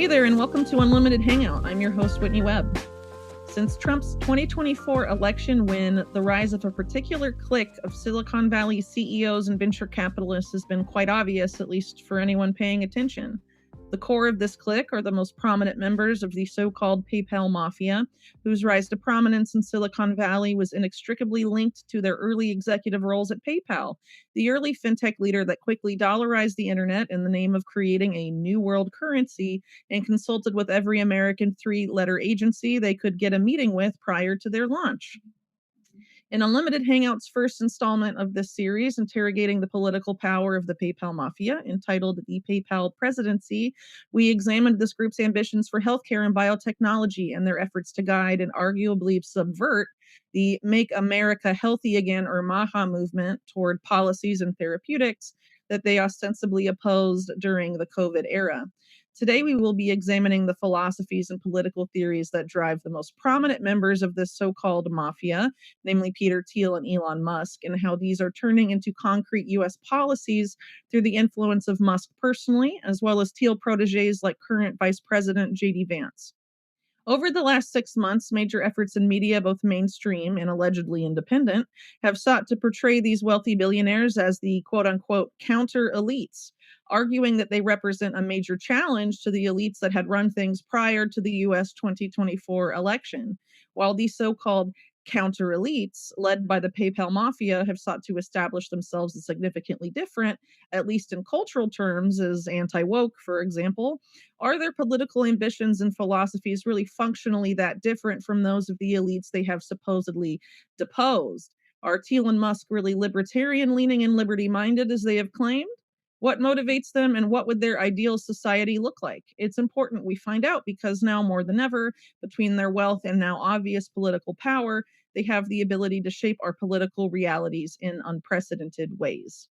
Hey there, and welcome to Unlimited Hangout. I'm your host, Whitney Webb. Since Trump's 2024 election win, the rise of a particular clique of Silicon Valley CEOs and venture capitalists has been quite obvious, at least for anyone paying attention. The core of this clique are the most prominent members of the so-called PayPal mafia, whose rise to prominence in Silicon Valley was inextricably linked to their early executive roles at PayPal, the early fintech leader that quickly dollarized the internet in the name of creating a new world currency and consulted with every American three-letter agency they could get a meeting with prior to their launch. In Unlimited Hangout's first installment of this series, interrogating the political power of the PayPal mafia, entitled The PayPal Presidency, we examined this group's ambitions for healthcare and biotechnology and their efforts to guide and arguably subvert the Make America Healthy Again, or MAHA movement, toward policies and therapeutics that they ostensibly opposed during the COVID era. Today, we will be examining the philosophies and political theories that drive the most prominent members of this so-called mafia, namely Peter Thiel and Elon Musk, and how these are turning into concrete U.S. policies through the influence of Musk personally, as well as Thiel proteges like current Vice President J.D. Vance. Over the last 6 months, major efforts in media, both mainstream and allegedly independent, have sought to portray these wealthy billionaires as the quote unquote counter elites, arguing that they represent a major challenge to the elites that had run things prior to the US 2024 election. While these so called counter elites, led by the PayPal mafia, have sought to establish themselves as significantly different, at least in cultural terms, as anti woke, for example, are their political ambitions and philosophies really functionally that different from those of the elites they have supposedly deposed? Are Thiel and Musk really libertarian leaning and liberty minded as they have claimed? What motivates them and what would their ideal society look like? It's important we find out because now more than ever, between their wealth and now obvious political power, they have the ability to shape our political realities in unprecedented ways.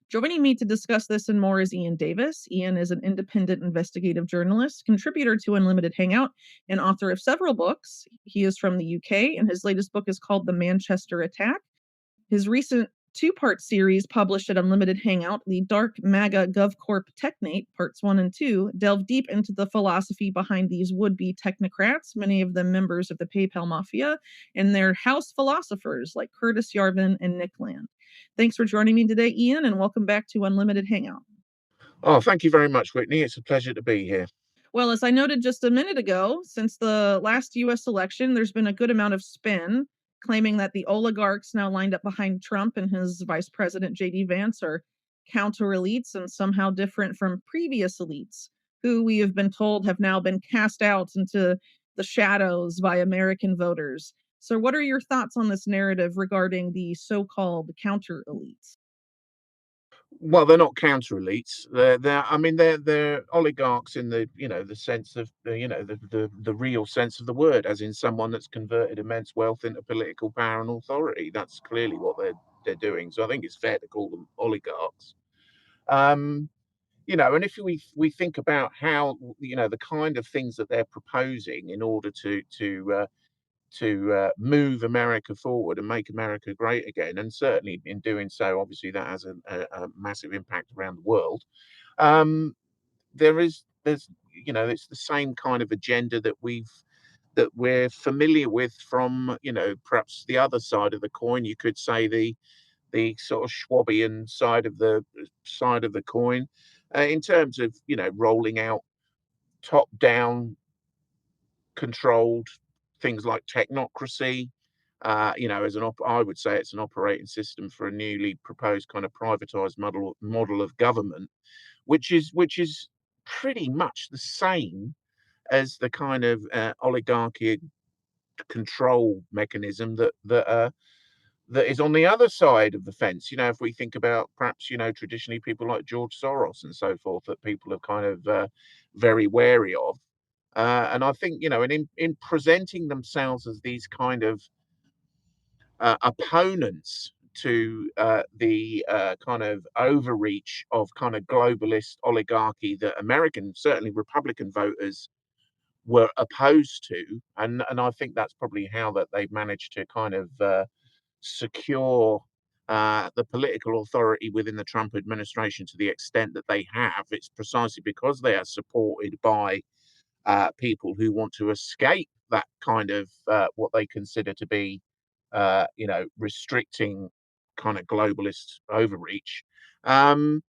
Joining me to discuss this and more is Iain Davis. Iain is an independent investigative journalist, contributor to Unlimited Hangout, and author of several books. He is from the UK, and his latest book is called The Manchester Attack. His recent two-part series published at Unlimited Hangout, The Dark MAGA GovCorp Technate, Parts 1 and 2, delve deep into the philosophy behind these would-be technocrats, many of them members of the PayPal mafia, and their house philosophers like Curtis Yarvin and Nick Land. Thanks for joining me today, Iain, and welcome back to Unlimited Hangout. Oh, thank you very much, Whitney. It's a pleasure to be here. Well, as I noted just a minute ago, since the last US election, there's been a good amount of spin claiming that the oligarchs now lined up behind Trump and his vice president, J.D. Vance, are counter elites and somehow different from previous elites, who we have been told have now been cast out into the shadows by American voters. So, what are your thoughts on this narrative regarding the so called counter elites? Well, they're not counter elites. I mean, they're oligarchs in the sense of the real sense of the word, as in someone that's converted immense wealth into political power and authority. That's clearly what they're doing. So I think it's fair to call them oligarchs. Um, and if we think about how the kind of things that they're proposing in order to move America forward and make America great again. And certainly in doing so, obviously that has a massive impact around the world. Um, there's it's the same kind of agenda that we're familiar with from perhaps the other side of the coin. You could say the sort of Schwabian side of the coin, in terms of rolling out top down controlled things like technocracy. I would say it's an operating system for a newly proposed kind of privatized model of government, which is pretty much the same as the kind of oligarchy control mechanism that is on the other side of the fence. If we think about perhaps traditionally people like George Soros and so forth, that people are kind of very wary of. And I think, in presenting themselves as these kind of opponents to the kind of overreach of kind of globalist oligarchy that American, certainly Republican voters were opposed to. And I think that's probably how that they've managed to kind of secure the political authority within the Trump administration to the extent that they have. It's precisely because they are supported by people who want to escape that kind of what they consider to be, restricting kind of globalist overreach. Um,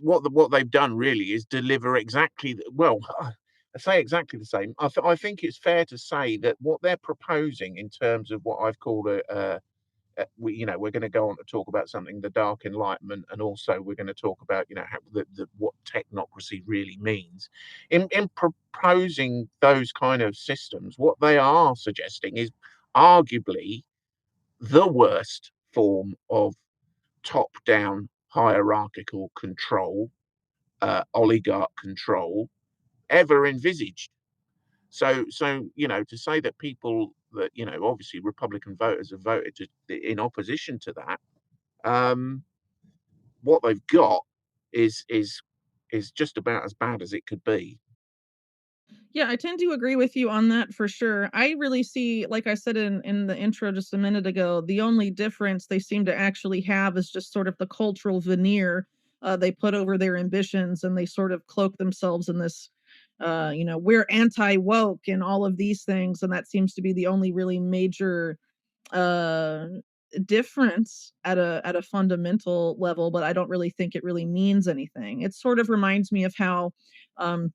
what they've done really is deliver exactly well. I say exactly the same. I think it's fair to say that what they're proposing in terms of what I've called we're going to go on to talk about something, the dark enlightenment, and also we're going to talk about how what technocracy really means. In proposing those kind of systems, what they are suggesting is arguably the worst form of top-down hierarchical control, oligarch control ever envisaged. So to say that people that obviously Republican voters have voted in opposition to that, um, what they've got is just about as bad as it could be. Yeah, I tend to agree with you on that for sure. I really see, like I said in the intro just a minute ago, the only difference they seem to actually have is just sort of the cultural veneer they put over their ambitions, and they sort of cloak themselves in this, we're anti woke and all of these things, and that seems to be the only really major uh difference at a fundamental level. But I don't really think it really means anything. It sort of reminds me of how um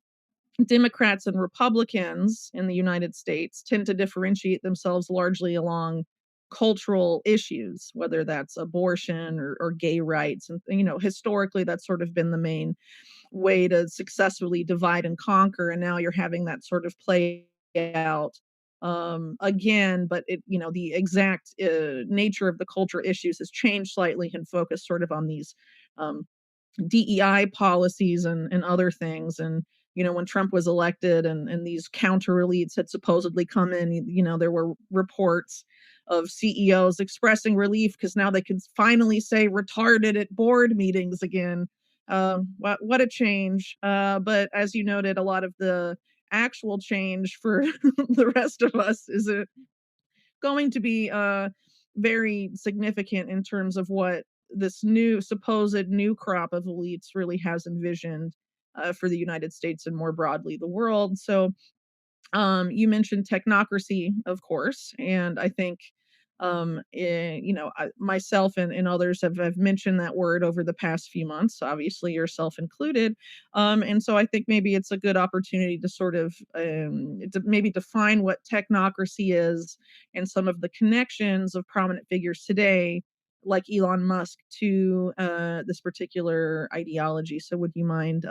Democrats and Republicans in the United States tend to differentiate themselves largely along cultural issues, whether that's abortion or gay rights. And, historically, that's sort of been the main way to successfully divide and conquer. And now you're having that sort of play out again, but the exact nature of the cultural issues has changed slightly and focused sort of on these um, DEI policies and other things. And, when Trump was elected and these counter elites had supposedly come in, there were reports of CEOs expressing relief because now they could finally say retarded at board meetings again. What a change. But as you noted, a lot of the actual change for the rest of us is going to be very significant in terms of what this new supposed new crop of elites really has envisioned for the United States and more broadly the world. So you mentioned technocracy, of course, and I think, myself and others have mentioned that word over the past few months, obviously yourself included. And so I think maybe it's a good opportunity to sort of maybe define what technocracy is and some of the connections of prominent figures today, like Elon Musk, to this particular ideology. So would you mind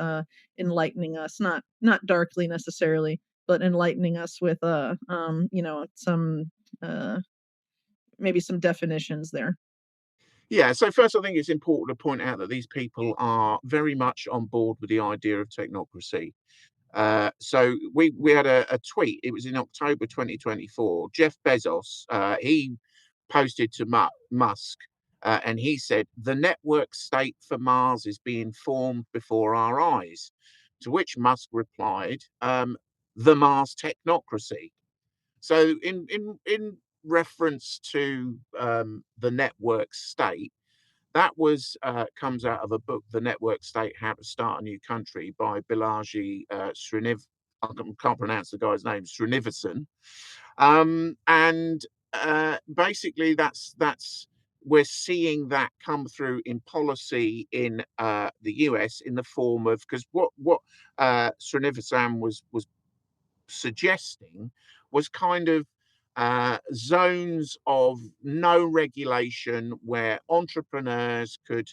enlightening us, not darkly necessarily, but enlightening us with some uh maybe some definitions there. Yeah, so first, I think it's important to point out that these people are very much on board with the idea of technocracy. So we had a tweet. It was in October 2024. Jeff Bezos, he posted to Musk, and he said the network state for Mars is being formed before our eyes. To which Musk replied, "The Mars technocracy." So in reference to the network state, that was comes out of a book, The Network State: How to Start a New Country by Bilaji Sriniv. I can't pronounce the guy's name, Srinivasan. And basically, that's we're seeing that come through in policy in the US in the form of, because what Srinivasan was suggesting was kind of zones of no regulation where entrepreneurs could,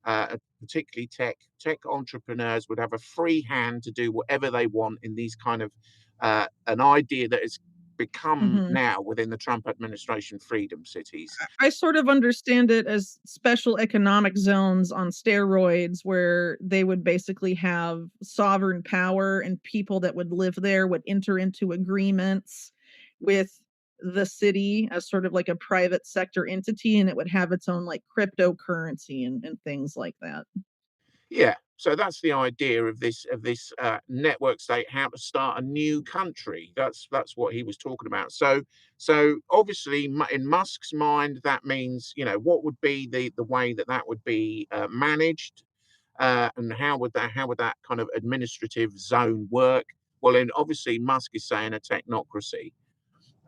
particularly tech entrepreneurs, would have a free hand to do whatever they want in these kind of an idea that has become Mhm. now within the Trump administration freedom cities. I sort of understand it as special economic zones on steroids, where they would basically have sovereign power, and people that would live there would enter into agreements with the city as sort of like a private sector entity, and it would have its own like cryptocurrency and things like that. Yeah, so that's the idea of this network state, how to start a new country. That's what he was talking about. So obviously, in Musk's mind, that means what would be the way that that would be managed, and how would that kind of administrative zone work? Well, and obviously Musk is saying a technocracy.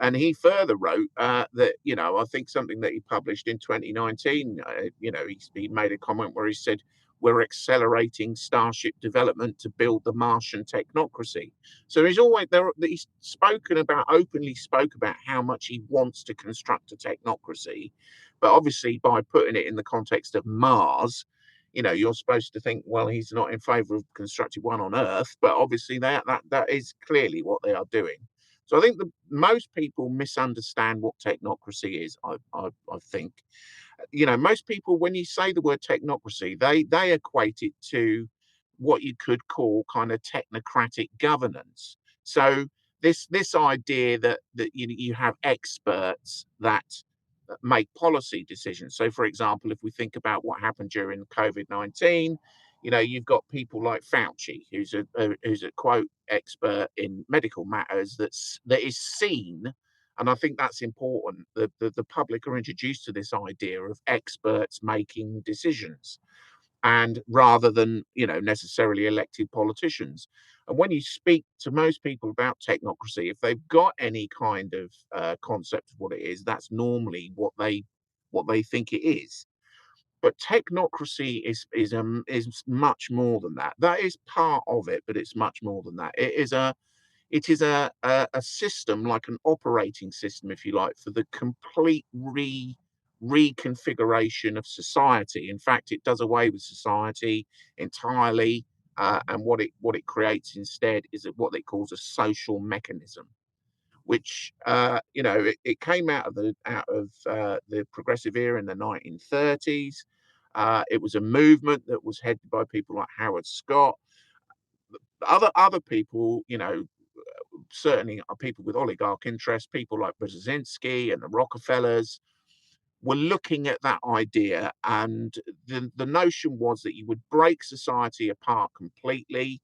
And he further wrote that, I think something that he published in 2019, he made a comment where he said, we're accelerating Starship development to build the Martian technocracy. So he's always there. He's openly spoke about how much he wants to construct a technocracy. But obviously, by putting it in the context of Mars, you're supposed to think, well, he's not in favor of constructing one on Earth. But obviously, that is clearly what they are doing. So I think most people misunderstand what technocracy is. I think, most people, when you say the word technocracy, they equate it to what you could call kind of technocratic governance. So this idea that you have experts that make policy decisions. So, for example, if we think about what happened during COVID-19, you've got people like Fauci, who's a quote expert in medical matters that is seen, and I think that's important. The public are introduced to this idea of experts making decisions, and rather than necessarily elected politicians. And when you speak to most people about technocracy, if they've got any kind of concept of what it is, that's normally what they think it is. But technocracy is much more than that. That is part of it, but it's much more than that. It is a system, like an operating system, if you like, for the complete reconfiguration of society. In fact, it does away with society entirely, and what it creates instead is what it calls a social mechanism, which it came out of the progressive era in the 1930s. It was a movement that was headed by people like Howard Scott. Other people, certainly people with oligarch interests, people like Brzezinski and the Rockefellers, were looking at that idea, and the notion was that you would break society apart completely.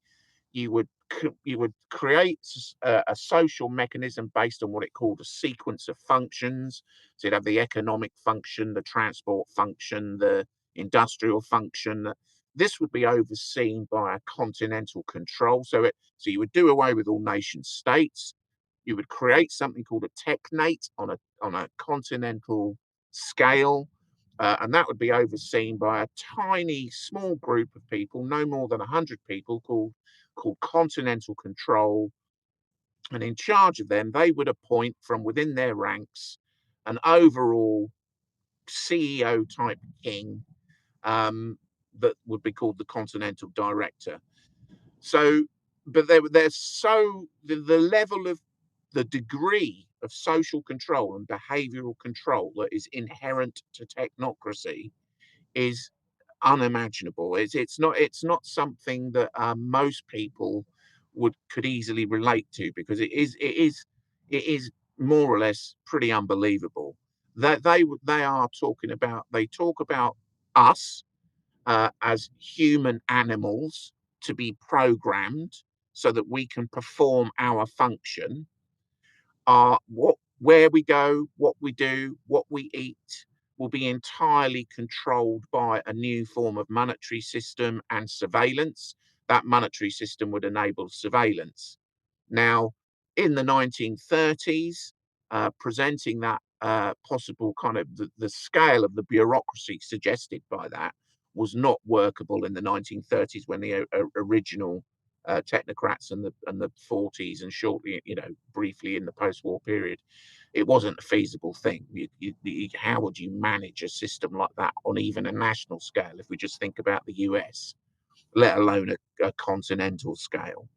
You would create a social mechanism based on what it called a sequence of functions. So you'd have the economic function, the transport function, the industrial function. This would be overseen by a continental control. So you would do away with all nation states. You would create something called a technate on a continental scale, and that would be overseen by a tiny, small group of people, no more than 100 people, called continental control. And in charge of them, they would appoint from within their ranks an overall CEO type king, that would be called the continental director. So, but there's so the level of the degree of social control and behavioral control that is inherent to technocracy is unimaginable. It's not something that most people could easily relate to, because it is more or less pretty unbelievable. That they are talking about they talk about us as human animals to be programmed so that we can perform our function. Where we go, what we do, what we eat will be entirely controlled by a new form of monetary system and surveillance. That monetary system would enable surveillance. Now, in the 1930s, presenting that possible kind of the scale of the bureaucracy suggested by that was not workable in the 1930s, when the original technocrats and the 40s, and shortly, briefly in the post-war period, it wasn't a feasible thing. How would you manage a system like that on even a national scale, if we just think about the US, let alone a continental scale?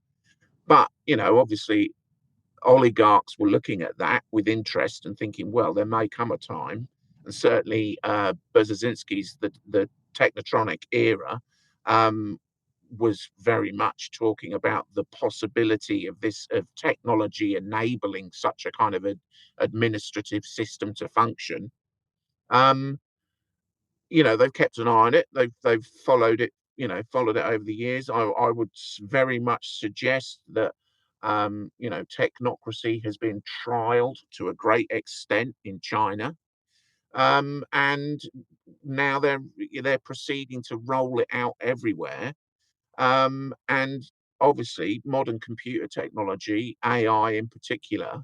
But, obviously, oligarchs were looking at that with interest and thinking, well, there may come a time, and certainly Brzezinski's the technotronic era was very much talking about the possibility of technology enabling such a kind of administrative system to function. Um, they've kept an eye on it. They've followed it over the years. I would very much suggest that technocracy has been trialed to a great extent in China, and now they're proceeding to roll it out everywhere. And obviously modern computer technology, AI in particular,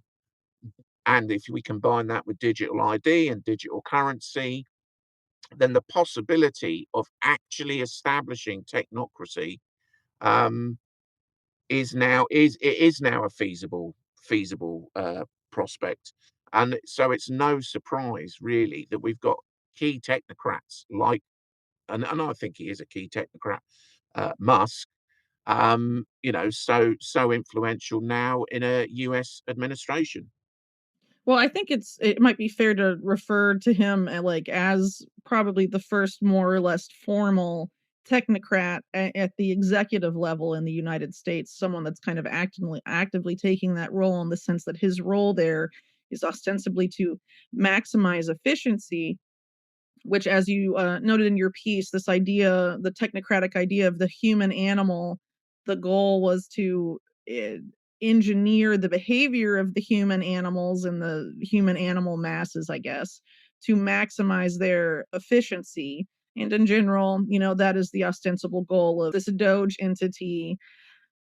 and if we combine that with digital ID and digital currency, then the possibility of actually establishing technocracy um, is now a feasible prospect. And so it's no surprise really that we've got key technocrats like, and I think he is a key technocrat, Musk, so influential now in a US administration. Well, I think it might be fair to refer to him like as probably the first more or less formal technocrat at the executive level in the United States, someone that's kind of actively taking that role in the sense that his role there is ostensibly to maximize efficiency, which, as you noted in your piece, this idea, the technocratic idea of the human animal, the goal was to uh, engineer the behavior of the human animals and the human animal masses, I guess, to maximize their efficiency. And in general, that is the ostensible goal of this Doge entity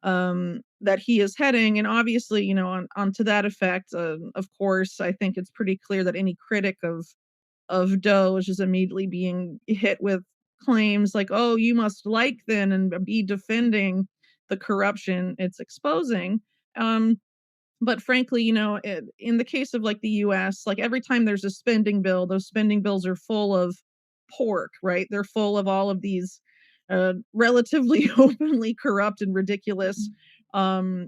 that he is heading. And obviously, on to that effect, of course, I think it's pretty clear that any critic of Doge is immediately being hit with claims like, "Oh, you must like then and be defending the corruption it's exposing." Um, but frankly, in the case of like the US, like every time there's a spending bill, those spending bills are full of pork, right? They're full of all of these relatively openly corrupt and ridiculous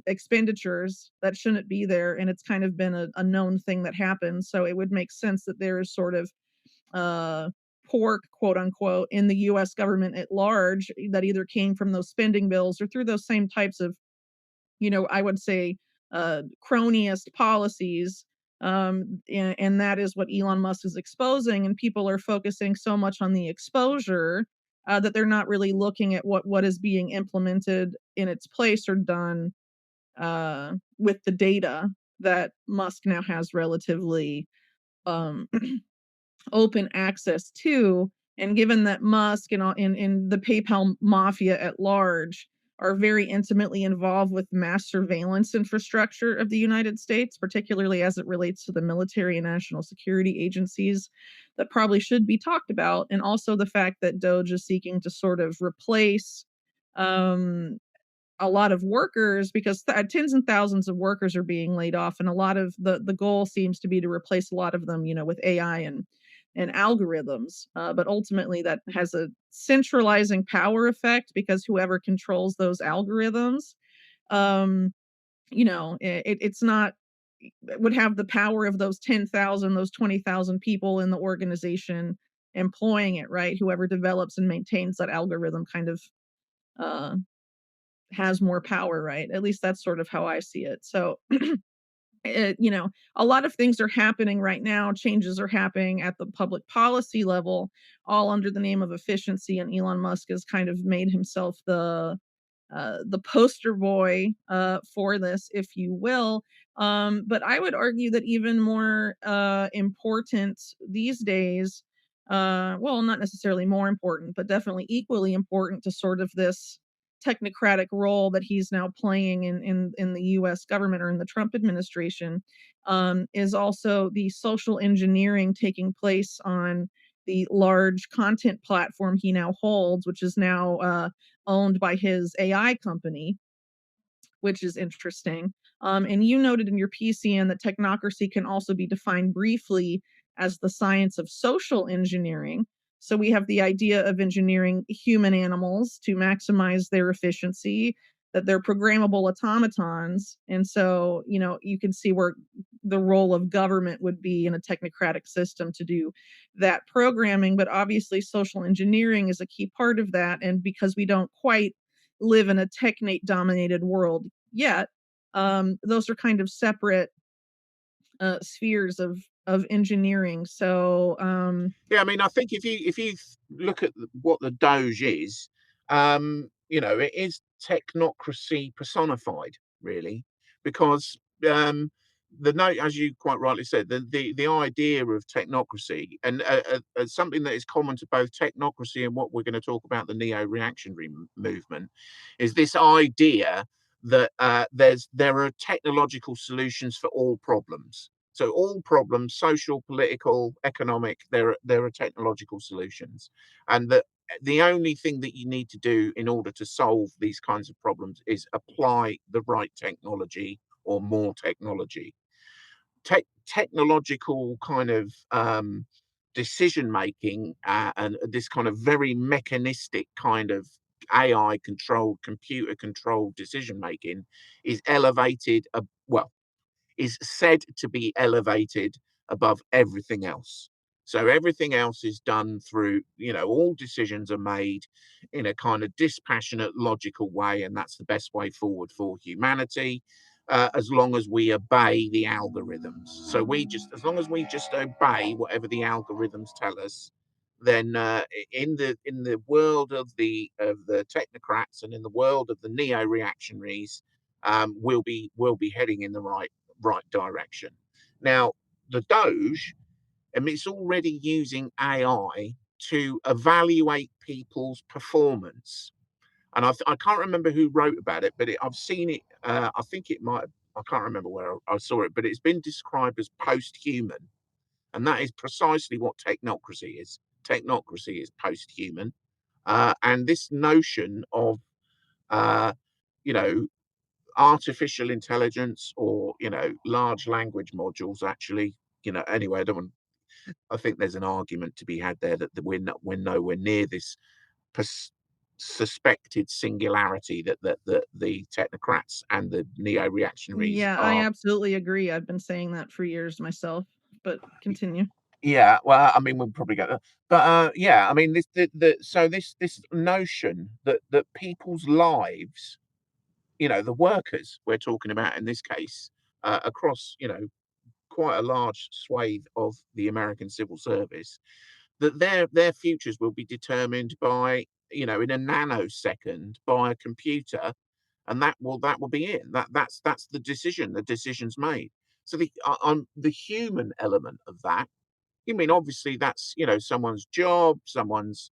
expenditures that shouldn't be there. And it's kind of been a known thing that happens. So it would make sense that there is sort of uh, pork, quote unquote, in the US government at large that either came from those spending bills or through those same types of, I would say, cronyist policies. And that is what Elon Musk is exposing. And people are focusing so much on the exposure that they're not really looking at what is being implemented in its place or done with the data that Musk now has relatively um, open access to. And given that Musk and the PayPal mafia at large are very intimately involved with mass surveillance infrastructure of the United States, particularly as it relates to the military and national security agencies, that probably should be talked about. And also the fact that Doge is seeking to sort of replace um, a lot of workers because tens and thousands of workers are being laid off, and a lot of the goal seems to be to replace a lot of them, with AI and algorithms. But ultimately, that has a centralizing power effect because whoever controls those algorithms, um, it's not would have the power of those 10,000, those 20,000 people in the organization employing it, right? Whoever develops and maintains that algorithm kind of uh, has more power, right? At least that's sort of how I see it. So, a lot of things are happening right now. Changes are happening at the public policy level, all under the name of efficiency. And Elon Musk has kind of made himself the poster boy for this, if you will. But I would argue that even more important these days, well, not necessarily more important, but definitely equally important to sort of this technocratic role that he's now playing in the U.S. government or in the Trump administration, is also the social engineering taking place on the large content platform he now holds, which is now owned by his AI company, which is interesting. And you noted in your PCN that technocracy can also be defined briefly as the science of social engineering. So we have the idea of engineering human animals to maximize their efficiency, that they're programmable automatons. And so, you can see where the role of government would be in a technocratic system to do that programming. But obviously, social engineering is a key part of that. And because we don't quite live in a technate dominated world yet, those are kind of separate spheres of engineering. So Yeah, I mean, I think if you look at what the Doge is, it is technocracy personified, really, because the note, as you quite rightly said, the idea of technocracy and something that is common to both technocracy and what we're going to talk about, the neo-reactionary movement, is this idea that there are technological solutions for all problems. So all problems, social, political, economic, there are technological solutions, and that the only thing that you need to do in order to solve these kinds of problems is apply the right technology or more technology. Technological kind of decision making and this kind of very mechanistic kind of AI controlled, computer controlled decision making is elevated, well, is said to be elevated above everything else. So everything else is done through, all decisions are made in a kind of dispassionate, logical way, and that's the best way forward for humanity. As long as we obey the algorithms, so as long as we just obey whatever the algorithms tell us, then in the world of the technocrats and in the world of the neo-reactionaries, we'll be heading in the right direction. Now, the Doge, it's already using AI to evaluate people's performance. And I can't remember who wrote about it, but I've seen it. I think it might. I can't remember where I saw it, but it's been described as post-human, and that is precisely what technocracy is. Technocracy is post-human, and this notion of, uh, you know, artificial intelligence or large language modules actually, anyway, I think there's an argument to be had there that we're nowhere near this pers- suspected singularity that the technocrats and the neo-reactionaries Yeah, I are. absolutely agree. I've been saying that for years myself, but continue. Yeah, well, I mean, we'll probably get there, but yeah, I mean, this notion that people's lives, the workers we're talking about in this case, across quite a large swathe of the American civil service, that their futures will be determined by, in a nanosecond by a computer, and that will be it. That's the decision. The decision's made. So the human element of that, you mean obviously that's someone's job, someone's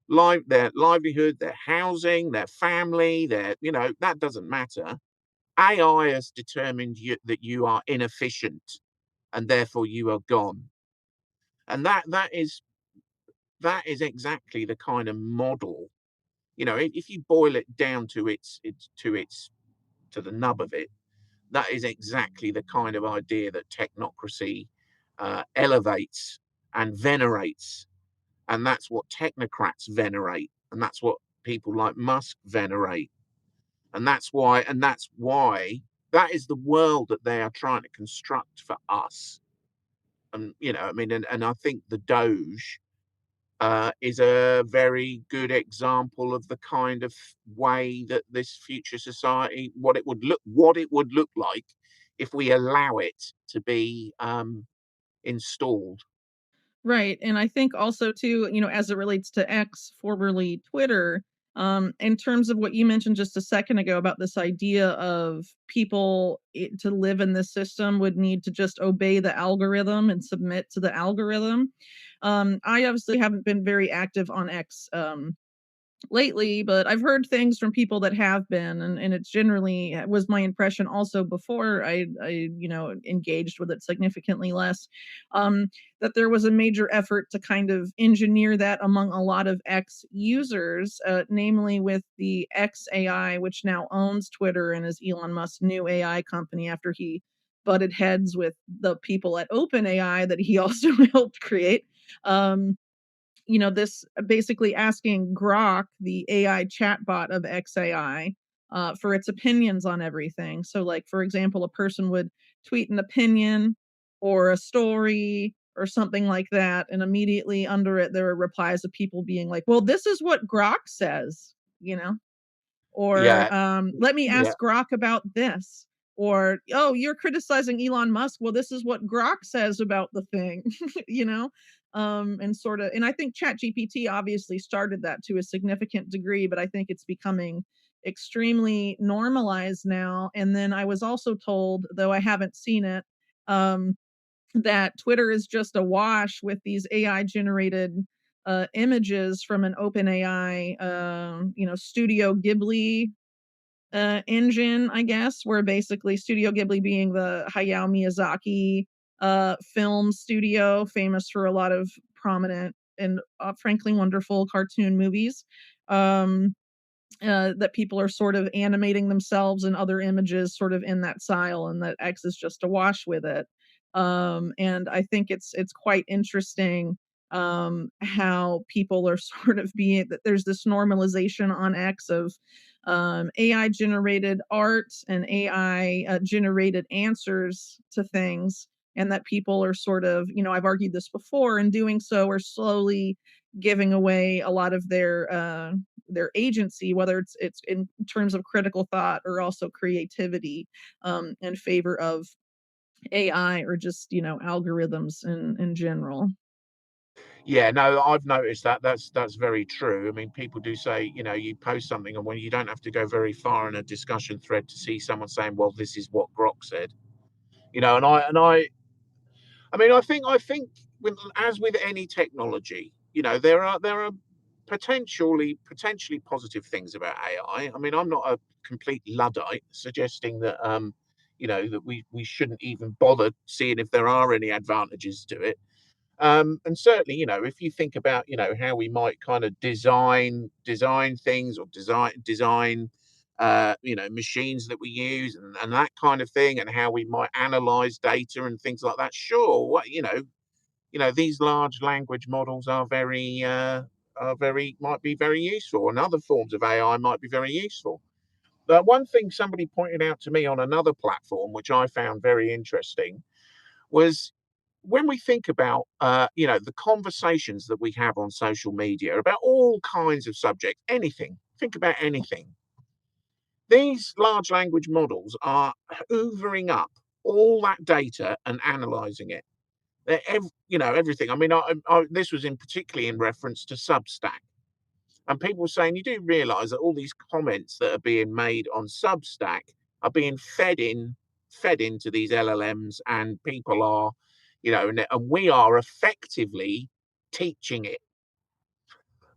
their livelihood, their housing, their family, that doesn't matter. AI has determined that you are inefficient and therefore you are gone. And that is exactly the kind of model. If you boil it down to the nub of it, that is exactly the kind of idea that technocracy elevates and venerates, and that's what technocrats venerate, and that's what people like Musk venerate, and that's why that is the world that they are trying to construct for us. And I mean, and I think the Doge is a very good example of the kind of way that this future society, what it would look like if we allow it to be installed. Right, and I think also too, as it relates to X, formerly Twitter, in terms of what you mentioned just a second ago about this idea of people to live in this system would need to just obey the algorithm and submit to the algorithm. I obviously haven't been very active on X lately, but I've heard things from people that have been, and it's generally was my impression also before I engaged with it significantly less, that there was a major effort to kind of engineer that among a lot of X users, namely with the X AI, which now owns Twitter and is Elon Musk's new AI company after he butted heads with the people at OpenAI that he also helped create. Um, this basically asking Grok, the AI chatbot of XAI, for its opinions on everything. So, like, for example, a person would tweet an opinion or a story or something like that, and immediately under it, there are replies of people being like, well, this is what Grok says, you know? Or, Yeah, let me yeah, ask Grok about this. Or, oh, you're criticizing Elon Musk. Well, this is what Grok says about the thing, you know? And sort of, and I think ChatGPT obviously started that to a significant degree, but I think it's becoming extremely normalized now. And then I was also told, though I haven't seen it, um, that Twitter is just awash with these AI generated images from an open AI, Studio Ghibli engine, I guess, where basically Studio Ghibli being the Hayao Miyazaki film studio, famous for a lot of prominent and frankly wonderful cartoon movies. Um, that people are sort of animating themselves and other images sort of in that style, and that X is just a wash with it. And I think it's quite interesting how people are sort of being that there's this normalization on X of AI generated art and AI generated answers to things, and that people are sort of, I've argued this before, in doing so are slowly giving away a lot of their agency, whether it's in terms of critical thought or also creativity, in favor of AI or just algorithms in general. Yeah, no, I've noticed that. That's very true. I mean, people do say, you post something, and when you don't have to go very far in a discussion thread to see someone saying, "Well, this is what Grok said," I mean, I think as with any technology, there are potentially positive things about AI. I mean, I'm not a complete luddite suggesting that that we shouldn't even bother seeing if there are any advantages to it. And certainly, if you think about, how we might kind of design things, or design machines that we use, and that kind of thing, and how we might analyze data and things like that. Sure, these large language models are very might be very useful, and other forms of AI might be very useful. But one thing somebody pointed out to me on another platform, which I found very interesting, was when we think about the conversations that we have on social media about all kinds of subjects, anything, think about anything. These large language models are hoovering up all that data and analyzing it. Everything. I mean, this was in particularly in reference to Substack, and people were saying, you do realize that all these comments that are being made on Substack are being fed into these LLMs, and people are, and we are effectively teaching it.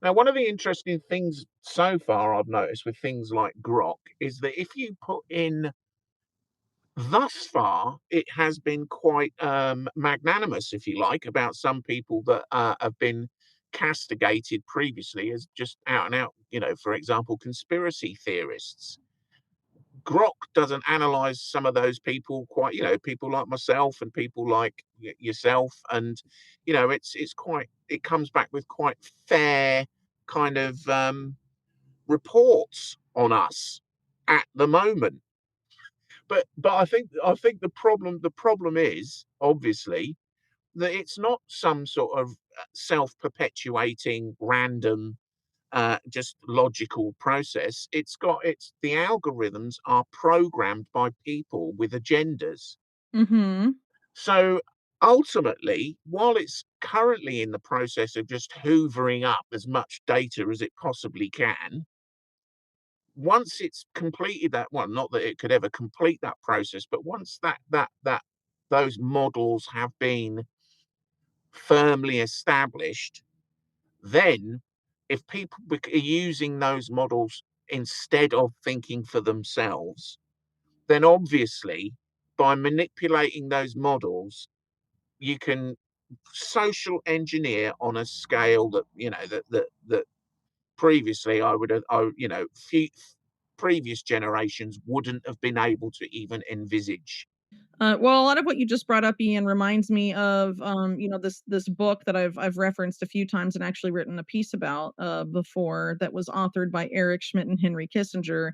Now, one of the interesting things so far I've noticed with things like Grok is that if you put in, thus far, it has been quite magnanimous, if you like, about some people that have been castigated previously as just out and out, for example, conspiracy theorists. Grok doesn't analyze some of those people quite, people like myself and people like yourself. And, it comes back with quite fair kind of reports on us at the moment. But I think the problem is obviously that it's not some sort of self-perpetuating random just logical process. It's the algorithms are programmed by people with agendas. Mhm. So ultimately, while it's currently in the process of just hoovering up as much data as it possibly can, once it's completed that one, not that it could ever complete that process, but once that those models have been firmly established, then if people are using those models instead of thinking for themselves, then obviously by manipulating those models, you can social engineer on a scale that that previously I would have, previous generations wouldn't have been able to even envisage. Well, a lot of what you just brought up, Ian, reminds me of this book that I've referenced a few times and actually written a piece about before, that was authored by Eric Schmidt and Henry Kissinger,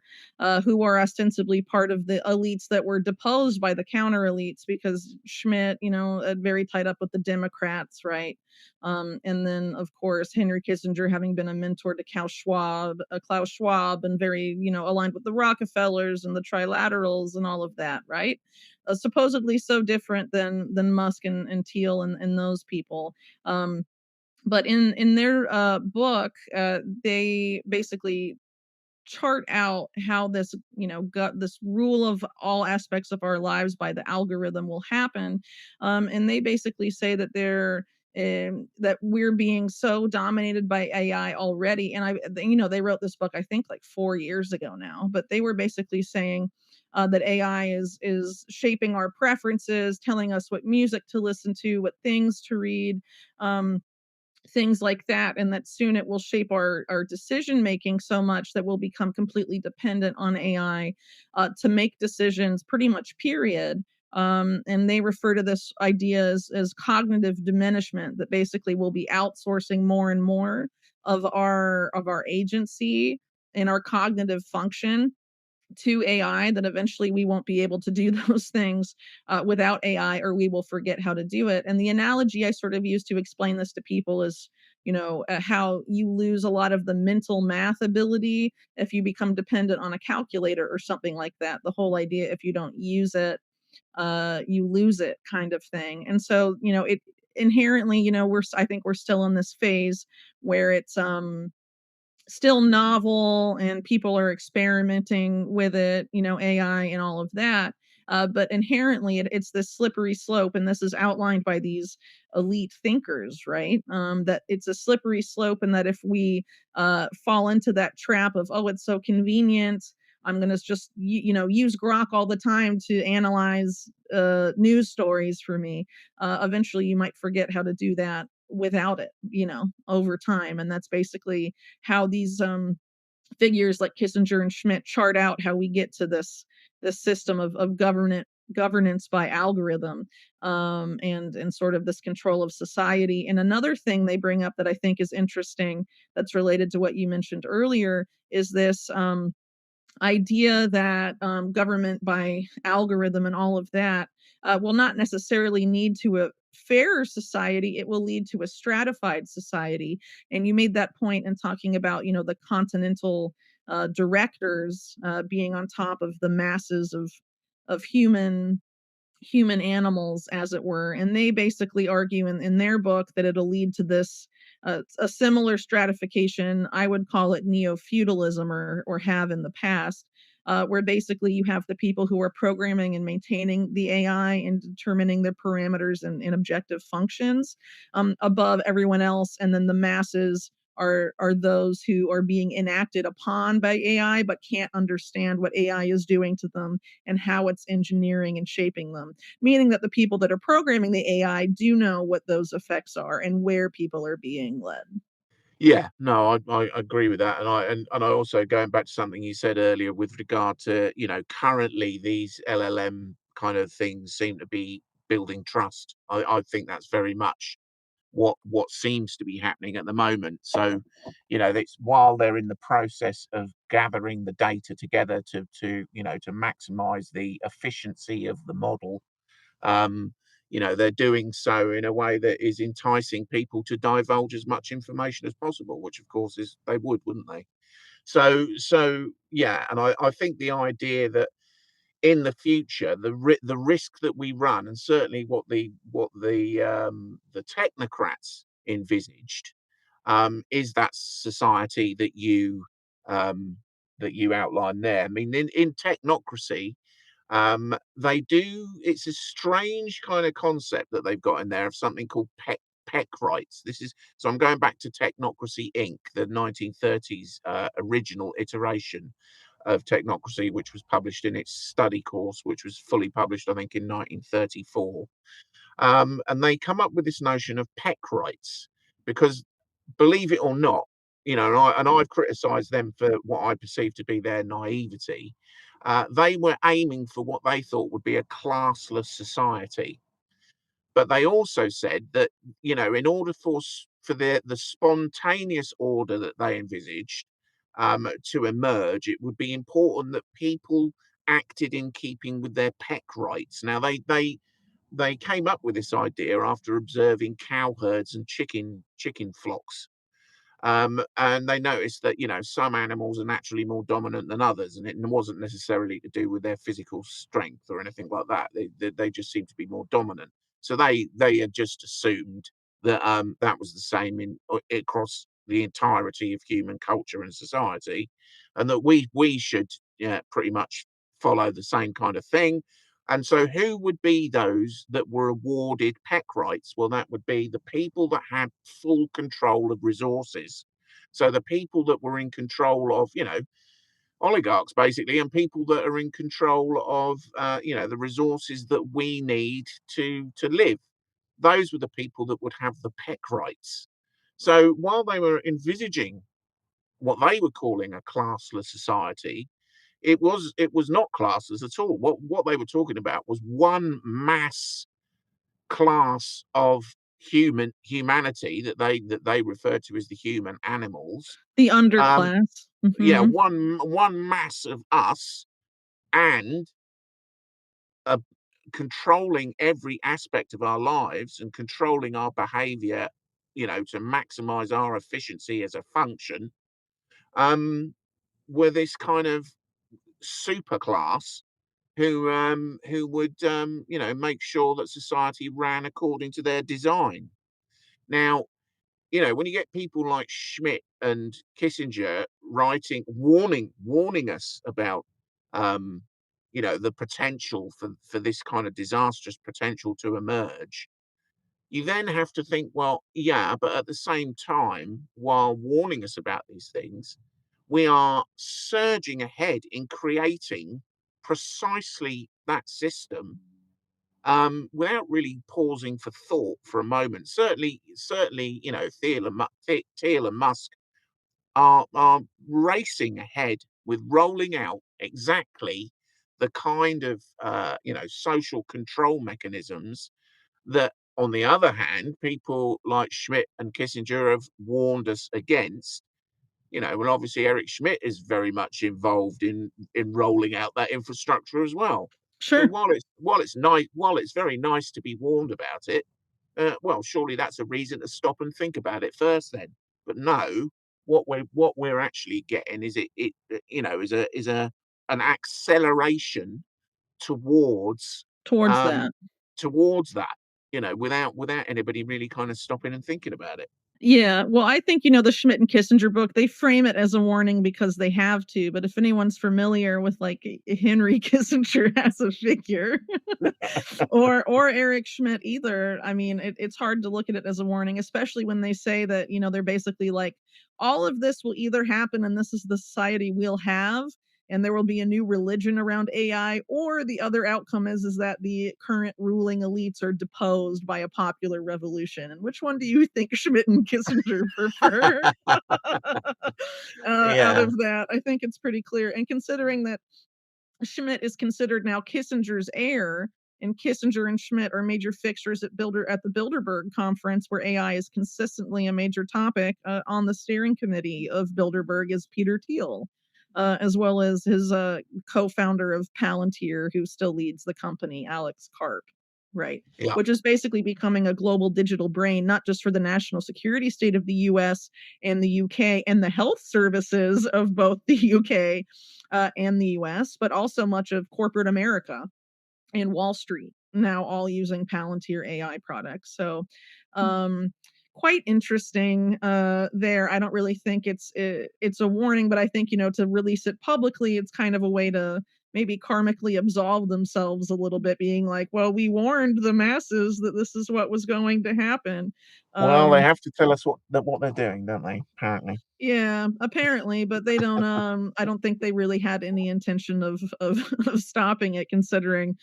who are ostensibly part of the elites that were deposed by the counter elites because Schmidt, very tied up with the Democrats, right? And then, of course, Henry Kissinger, having been a mentor to Klaus Schwab, and very, aligned with the Rockefellers and the Trilaterals and all of that, right? Supposedly so different than Musk and Teal and those people. But in their book, they basically chart out how this got this rule of all aspects of our lives by the algorithm will happen, and they basically say that there that we're being so dominated by AI already. And they wrote this book, I think like 4 years ago now, but they were basically saying that AI is shaping our preferences, telling us what music to listen to, what things to read, um, things like that, and that soon it will shape our decision making so much that we'll become completely dependent on AI to make decisions, pretty much, period. And they refer to this idea as cognitive diminishment, that basically we'll be outsourcing more and more of our agency and our cognitive function to AI, that eventually we won't be able to do those things without AI, or we will forget how to do it. And the analogy I sort of use to explain this to people is, how you lose a lot of the mental math ability if you become dependent on a calculator or something like that. The whole idea, if you don't use it, you lose it, kind of thing. And so, it inherently, I think we're still in this phase where it's still novel and people are experimenting with it, AI and all of that. But inherently, it's this slippery slope, and this is outlined by these elite thinkers, right? That it's a slippery slope, and that if we fall into that trap of, oh, it's so convenient, I'm going to just use Grok all the time to analyze news stories for me. Eventually, you might forget how to do that without it, over time. And that's basically how these figures like Kissinger and Schmidt chart out how we get to this system of governance by algorithm, and sort of this control of society. And another thing they bring up that I think is interesting, that's related to what you mentioned earlier, is this idea that government by algorithm and all of that will not necessarily lead to a fairer society. It will lead to a stratified society. And you made that point in talking about, the continental directors being on top of the masses of human animals, as it were. And they basically argue in their book that it'll lead to this a similar stratification. I would call it neo-feudalism, or have in the past, where basically you have the people who are programming and maintaining the AI and determining their parameters and objective functions above everyone else, and then the masses are those who are being enacted upon by AI but can't understand what AI is doing to them and how it's engineering and shaping them. Meaning that the people that are programming the AI do know what those effects are and where people are being led. Yeah, no, I agree with that, and I also, going back to something you said earlier with regard to, currently these LLM kind of things seem to be building trust. I think that's very much what seems to be happening at the moment. So, it's while they're in the process of gathering the data together to maximize the efficiency of the model, um, they're doing so in a way that is enticing people to divulge as much information as possible, which of course is they would, wouldn't they? So yeah, and I think the idea that in the future, the risk that we run, and certainly what the technocrats envisaged, is that society um, that you outlined there. I mean, in technocracy, they do. It's a strange kind of concept that they've got in there of something called peck rights. This is so I'm going back to Technocracy Inc., the 1930s original iteration of Technocracy, which was published in its study course, which was fully published, I think, in 1934. And they come up with this notion of peck rights because, believe it or not, I've criticised them for what I perceive to be their naivety. They were aiming for what they thought would be a classless society, but they also said that, in order for the spontaneous order that they envisaged to emerge, it would be important that people acted in keeping with their peck rights. Now, they came up with this idea after observing cow herds and chicken flocks, and they noticed that, some animals are naturally more dominant than others, and it wasn't necessarily to do with their physical strength or anything like that. They just seemed to be more dominant. So they had just assumed that that was the same across the entirety of human culture and society, and that we should, yeah, pretty much follow the same kind of thing. And so, who would be those that were awarded PEC rights? Well, that would be the people that had full control of resources. So, the people that were in control of, oligarchs basically, and people that are in control of, the resources that we need to live. Those were the people that would have the PEC rights. So, while they were envisaging what they were calling a classless society, it was not classes at all. What they were talking about was one mass class of humanity that they referred to as the human animals. The Um, underclass. yeah, Hmm. one mass of us, and uh, controlling every aspect of our lives and controlling our behavior, to maximize our efficiency as a function. Um, were this kind of super class who would make sure that society ran according to their design. Now, when you get people like Schmidt and Kissinger writing, warning us about um, the potential for this kind of disastrous potential to emerge, you then have to think, well, yeah, but at the same time, while warning us about these things, we are surging ahead in creating precisely that system, without really pausing for thought for a moment. Certainly, Thiel and Musk are racing ahead with rolling out exactly the kind of social control mechanisms that, on the other hand, people like Schmidt and Kissinger have warned us against. Well, obviously Eric Schmidt is very much involved in rolling out that infrastructure as well. So Sure. while it's very nice to be warned about it, well, surely that's a reason to stop and think about it first, then. But no, what we're actually getting is is a an acceleration towards Towards um that. towards that, without anybody really kind of stopping and thinking about it. Yeah, well, I think, the Schmidt and Kissinger book, they frame it as a warning because they have to, but if anyone's familiar with, like, Henry Kissinger as a figure, or Eric Schmidt either, I mean, it's hard to look at it as a warning, especially when they say that, they're basically like, "All of this will either happen, and this is the society we'll have, and there will be a new religion around AI, or the other outcome is that the current ruling elites are deposed by a popular revolution." And which one do you think Schmidt and Kissinger prefer? Out Yeah. of that, I think it's pretty clear. And considering that Schmidt is considered now Kissinger's heir, and Kissinger and Schmidt are major fixtures at the Bilderberg conference, where AI is consistently a major topic. On the steering committee of Bilderberg is Peter Thiel, as well as his co-founder of Palantir, who still leads the company, Alex Karp. Right, Yeah. which is basically becoming a global digital brain, not just for the national security state of the US and the UK and the health services of both the UK and the US, but also much of corporate America and Wall Street, now all using Palantir AI products. So, um, quite interesting there. I don't really think it's a warning, but I think, to release it publicly, it's kind of a way to maybe karmically absolve themselves a little bit, being like, well, we warned the masses that this is what was going to happen. Well, they Um, have to tell us what they're doing, don't they? Apparently. yeah, apparently, but they don't, I don't think they really had any intention of of stopping it, considering,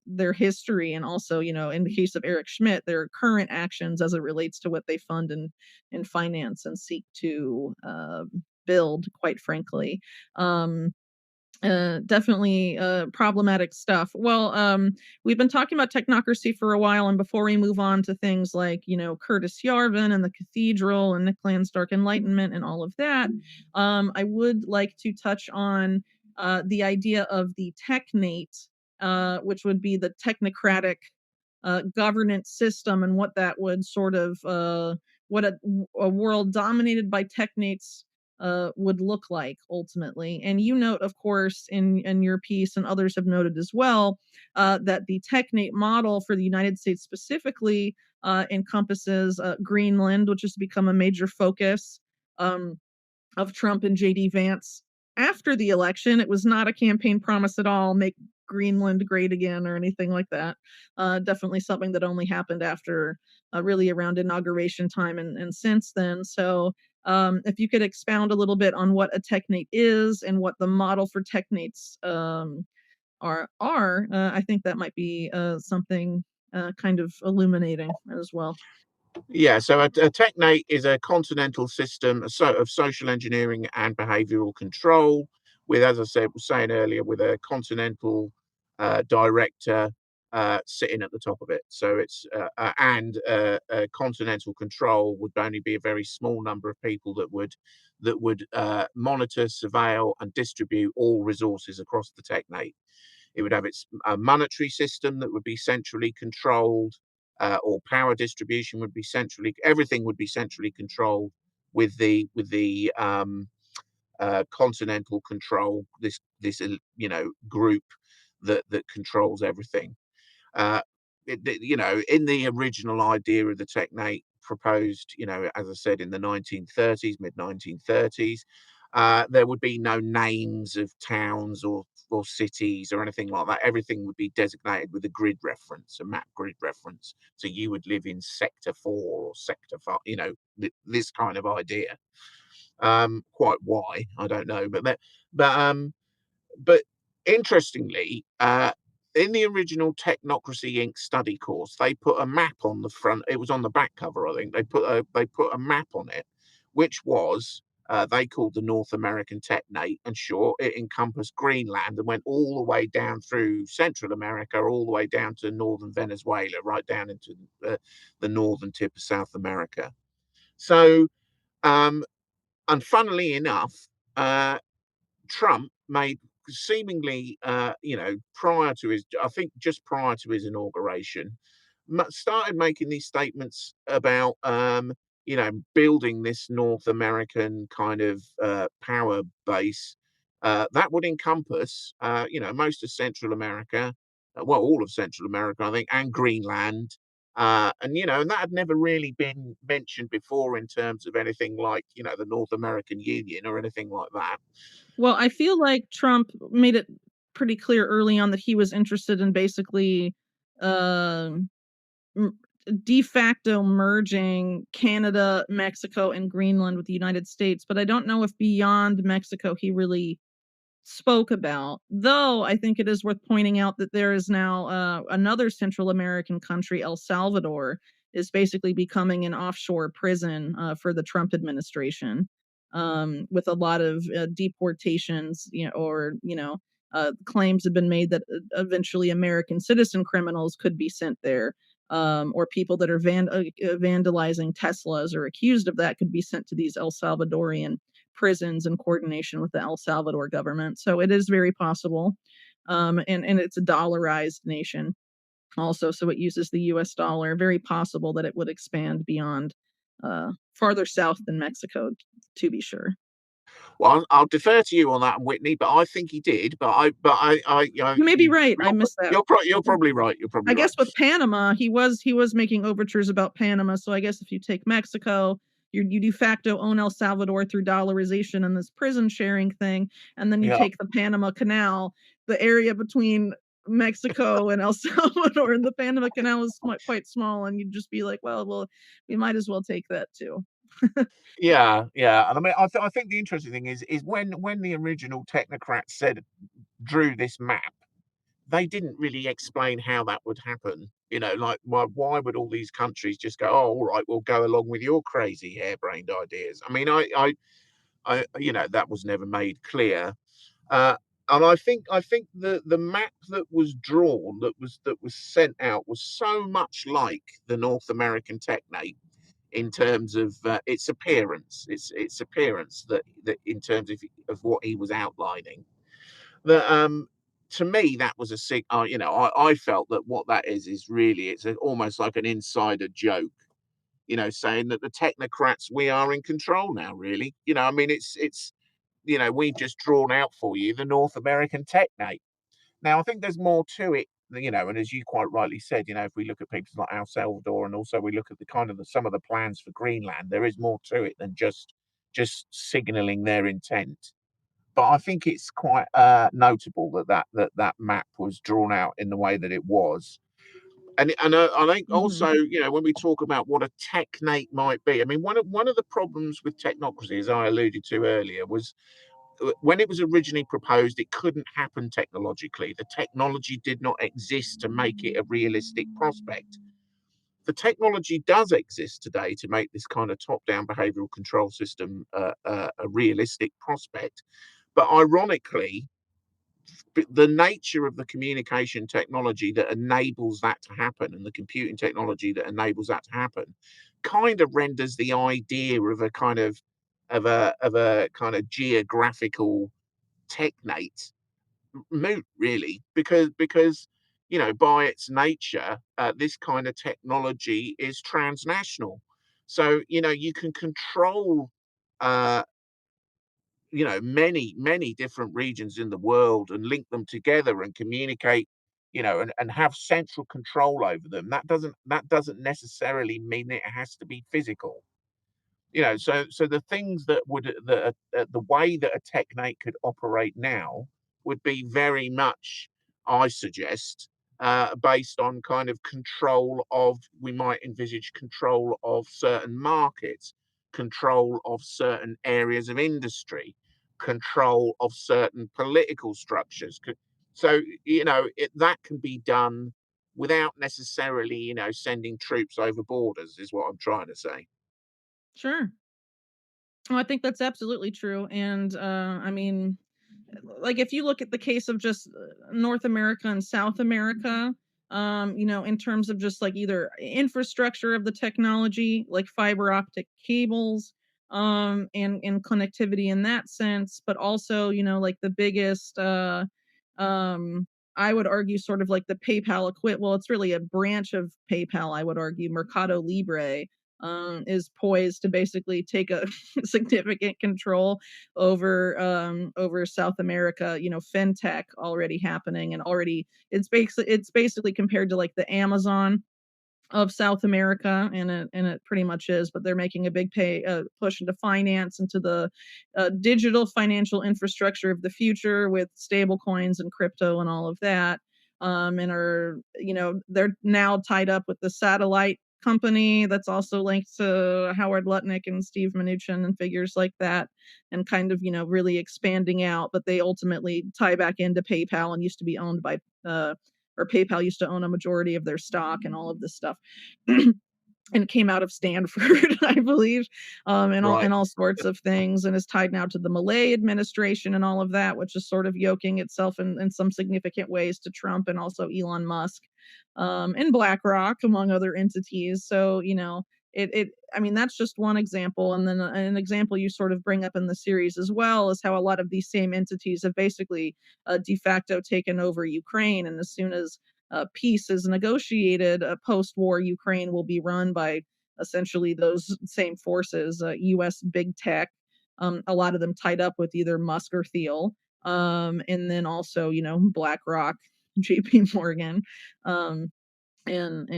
their history, and also, in the case of Eric Schmidt, their current actions as it relates to what they fund and finance and seek to, build, quite frankly. Um Definitely problematic stuff. Well, we've been talking about technocracy for a while, and before we move on to things like, Curtis Yarvin and the cathedral and Nick Land's Dark Enlightenment and all of that, I would like to touch on the idea of the Technate, which would be the technocratic governance system, and what that would sort of what a world dominated by technates would look like ultimately. And you note, of course, in your piece, and others have noted as well, that the technate model for the United States specifically encompasses Greenland, which has become a major focus um, of Trump and JD Vance after the election. It was not a campaign promise at all. Make Greenland great again or anything like that. Definitely something that only happened after really around inauguration time and since then. So if you could expound a little bit on what a technate is and what the model for technates I think that might be something kind of illuminating as well. Yeah, so a Technate is a continental system of social engineering and behavioral control, with, as I said, was saying earlier, with a continental director sitting at the top of it. So it's and continental control would only be a very small number of people that would monitor, surveil, and distribute all resources across the Technate. It would have its monetary system that would be centrally controlled, or power distribution would be everything would be centrally controlled with the continental control. This group that controls everything. Uh, in the original idea of the Technate proposed, as I said, in the 1930s, mid 1930s, there would be no names of towns or cities or anything like that. Everything would be designated with a grid reference, a map grid reference. So you would live in sector 4 or sector 5, this kind of idea. Quite why, I don't know, but um, but interestingly, in the original Technocracy Inc. study course, they put a map on the front. It was on the back cover, I think. They put a map on it, which was they called the North American Technate, and sure, it encompassed Greenland and went all the way down through Central America, all the way down to northern Venezuela, right down into the northern tip of South America. So, and funnily enough, uh, Trump made seemingly, prior to I think just prior to his inauguration, started making these statements about, building this North American kind of power base that would encompass, most of Central America, well, all of Central America, I think, and Greenland. And that had never really been mentioned before in terms of anything like, the North American Union or anything like that. Well, I feel like Trump made it pretty clear early on that he was interested in basically um, m- de facto merging Canada, Mexico, and Greenland with the United States. But I don't know if beyond Mexico he really spoke about. Though I think it is worth pointing out that there is now another Central American country, El Salvador, is basically becoming an offshore prison for the Trump administration, with a lot of deportations, claims have been made that eventually American citizen criminals could be sent there. Or people that are vandalizing Teslas or accused of that could be sent to these El Salvadorian prisons in coordination with the El Salvador government. So it is very possible. And it's a dollarized nation also. So it uses the US dollar. Very possible that it would expand beyond farther south than Mexico, to be sure. Well, I'll defer to you on that, Whitney, but I think he did. You may be right. I missed that. You're probably right. You're I probably right. guess with Panama, he was making overtures about Panama. So I guess if you take Mexico, you de facto own El Salvador through dollarization and this prison sharing thing, and then you Yeah, take the Panama Canal, the area between Mexico and El Salvador, and the Panama Canal is quite small, and you'd just be like, well, we might as well take that too. yeah. And I mean, I think the interesting thing is when the original technocrats drew this map, they didn't really explain how that would happen. Like why would all these countries just go, oh, all right, we'll go along with your crazy harebrained ideas? I mean, that was never made clear. Uh, and I think the map that was drawn, that was sent out, was so much like the North American Technate in terms of its appearance, that in terms of what he was outlining. That To me, that was a sig. I felt that what that is really, almost like an insider joke. Saying that the technocrats, we are in control now. Really, I mean, it's we've just drawn out for you the North American Technate. Now, I think there's more to it, and as you quite rightly said, if we look at people like El Salvador, and also we look at some of the plans for Greenland, there is more to it than just signaling their intent. but I think it's quite notable that map was drawn out in the way that it was. And I think Hmm. also, when we talk about what a technate might be, I mean, one of the problems with technocracy, as I alluded to earlier, was when it was originally proposed, it couldn't happen technologically. The technology did not exist to make it a realistic prospect. The technology does exist today to make this kind of top-down behavioral control system a realistic prospect. But ironically, the nature of the communication technology that enables that to happen and the computing technology that enables that to happen kind of renders the idea of a kind of a kind of geographical technate moot, really, because by its nature, this kind of technology is transnational. So you can control uh, many different regions in the world and link them together and communicate, and have central control over them. That doesn't necessarily mean it has to be physical. So the things the way that a technate could operate now would be very much, I suggest, based on kind of control of, we might envisage control of certain markets, control of certain areas of industry, control of certain political structures. So, that can be done without necessarily, sending troops over borders, is what I'm trying to say. Sure. Well, I think that's absolutely true. And I mean, like if you look at the case of just North America and South America, in terms of just like either infrastructure of the technology, like fiber optic cables, and connectivity in that sense, but also, like the biggest, um, I would argue sort of like the PayPal equip. Well, it's really a branch of PayPal, I would argue, Mercado Libre, is poised to basically take a significant control over South America. Fintech already happening, and already it's basically compared to like the Amazon of South America, and it pretty much is. But they're making a big push into finance, into the digital financial infrastructure of the future with stable coins and crypto and all of that. And are they're now tied up with the satellite company that's also linked to Howard Lutnick and Steve Mnuchin and figures like that, and kind of really expanding out. But they ultimately tie back into PayPal, and used to be owned by or PayPal used to own a majority of their stock and all of this stuff. And it came out of Stanford, I believe, and all Right. and all sorts of things, and is tied now to the Malay administration and all of that, which is sort of yoking itself in some significant ways to Trump and also Elon Musk, and BlackRock, among other entities. So it. I mean, that's just one example, and then an example you sort of bring up in the series as well is how a lot of these same entities have basically de facto taken over Ukraine, and as soon as peace is negotiated, post-war Ukraine will be run by essentially those same forces, U.S. big tech, a lot of them tied up with either Musk or Thiel, and then also BlackRock, J.P. Morgan, um, and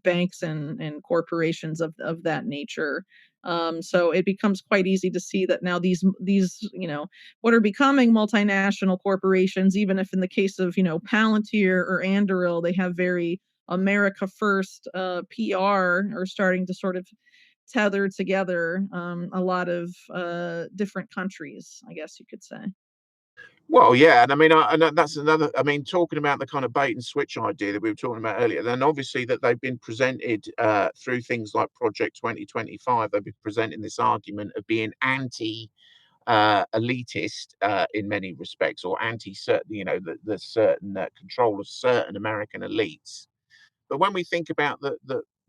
banks and corporations of that nature. So it becomes quite easy to see that now these what are becoming multinational corporations, even if in the case of Palantir or Anduril, they have very America first PR, are starting to sort of tether together a lot of different countries, I guess you could say. Well, yeah, and I mean, and that's another. I mean, talking about the kind of bait and switch idea that we were talking about earlier, then obviously that they've been presented through things like Project 2025. They've been presenting this argument of being anti elitist in many respects, or anti certain, the certain control of certain American elites. But when we think about that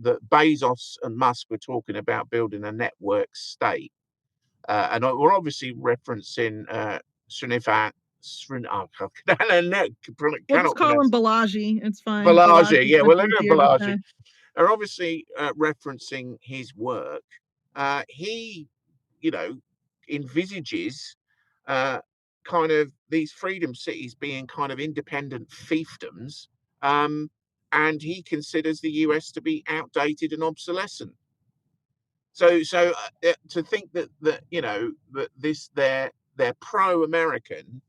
Bezos and Musk were talking about building a network state, and we're obviously referencing Srinivas. Oh, We'll just cannot call him pronounce Balaji. It's fine. Balaji. Balaji's Yeah, good well, enough here. Balaji Okay. are obviously referencing his work. He, you know, envisages uh, kind of these freedom cities being kind of independent fiefdoms, um, and he considers the US to be outdated and obsolescent. To think that that this they're pro-American,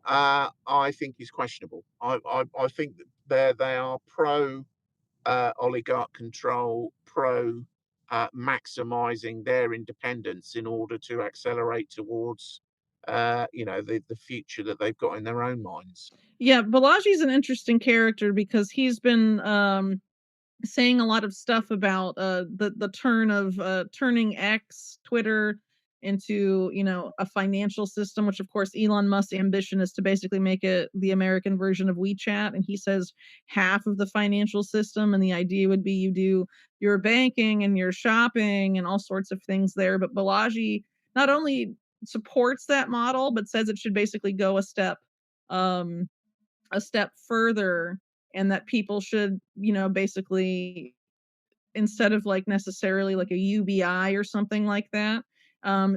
I think is questionable. I think that they are pro oligarch control, pro maximizing their independence in order to accelerate towards the future that they've got in their own minds. Yeah, Balaji's an interesting character because he's been saying a lot of stuff about the turn of turning X, Twitter, into a financial system, which of course Elon Musk's ambition is to basically make it the American version of WeChat. And he says half of the financial system, and the idea would be you do your banking and your shopping and all sorts of things there. But Balaji not only supports that model, but says it should basically go um, a step further, and that people should, basically, instead of like necessarily like a UBI or something like that,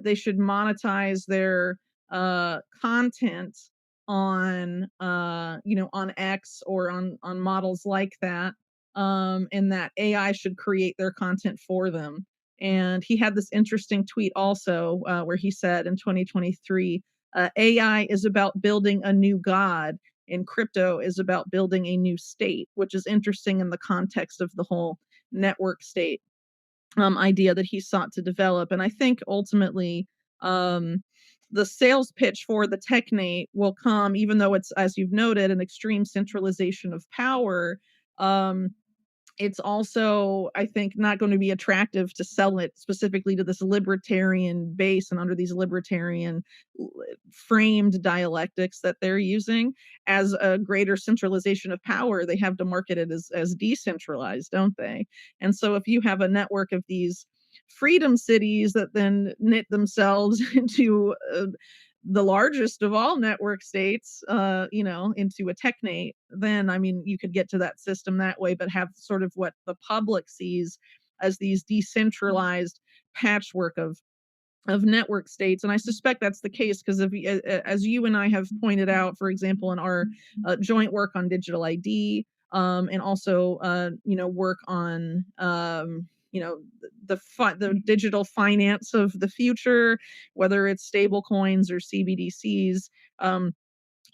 they should monetize their content on on X or on models like that, and that AI should create their content for them. And he had this interesting tweet also where he said in 2023, AI is about building a new god and crypto is about building a new state, which is interesting in the context of the whole network state idea that he sought to develop. And I think ultimately, um, the sales pitch for the Technate will come, even though it's, as you've noted, an extreme centralization of power. Um, it's also, I think, not going to be attractive to sell it specifically to this libertarian base and under these libertarian framed dialectics that they're using. As a greater centralization of power, they have to market it as decentralized, don't they? And so if you have a network of these freedom cities that then knit themselves into the largest of all network states, into a technate, then I mean, you could get to that system that way, but have sort of what the public sees as these decentralized patchwork of network states. And I suspect that's the case because of as you and I have pointed out, for example, in our joint work on digital ID, and also work on the digital finance of the future, whether it's stable coins or CBDCs.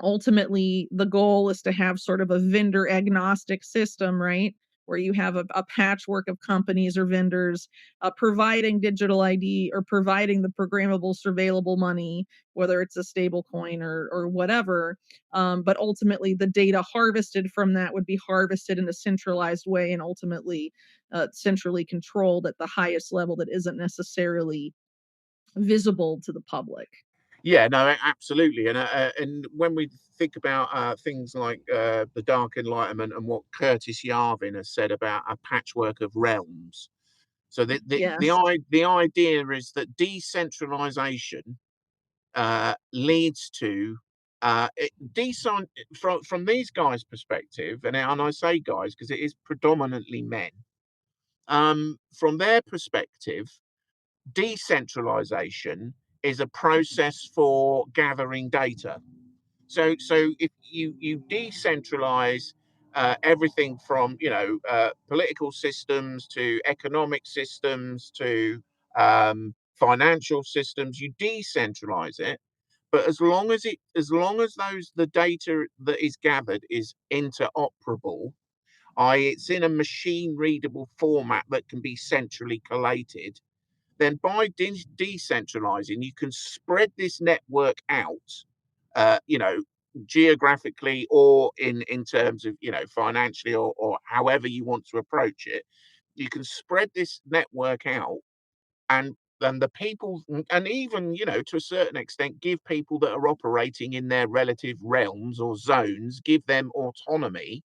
Ultimately, the goal is to have sort of a vendor agnostic system, right? Where you have a patchwork of companies or vendors providing digital ID or providing the programmable surveillable money, whether it's a stable coin or whatever. But ultimately, the data harvested from that would be harvested in a centralized way and ultimately centrally controlled at the highest level that isn't necessarily visible to the public. Yeah, no, absolutely. And when we think about things like the Dark Enlightenment and what Curtis Yarvin has said about a patchwork of realms, so Yes. the idea is that decentralization leads to decent from these guys' perspective, and I say guys because it is predominantly men. From their perspective, decentralization is a process for gathering data. So if you decentralize everything from political systems to economic systems to financial systems, you decentralize it. But as long as the data that is gathered is interoperable, i.e., it's in a machine readable format that can be centrally collated, then by decentralizing, you can spread this network out, geographically or in terms of financially or however you want to approach it. You can spread this network out, and the people, and even to a certain extent, give people that are operating in their relative realms or zones, give them autonomy.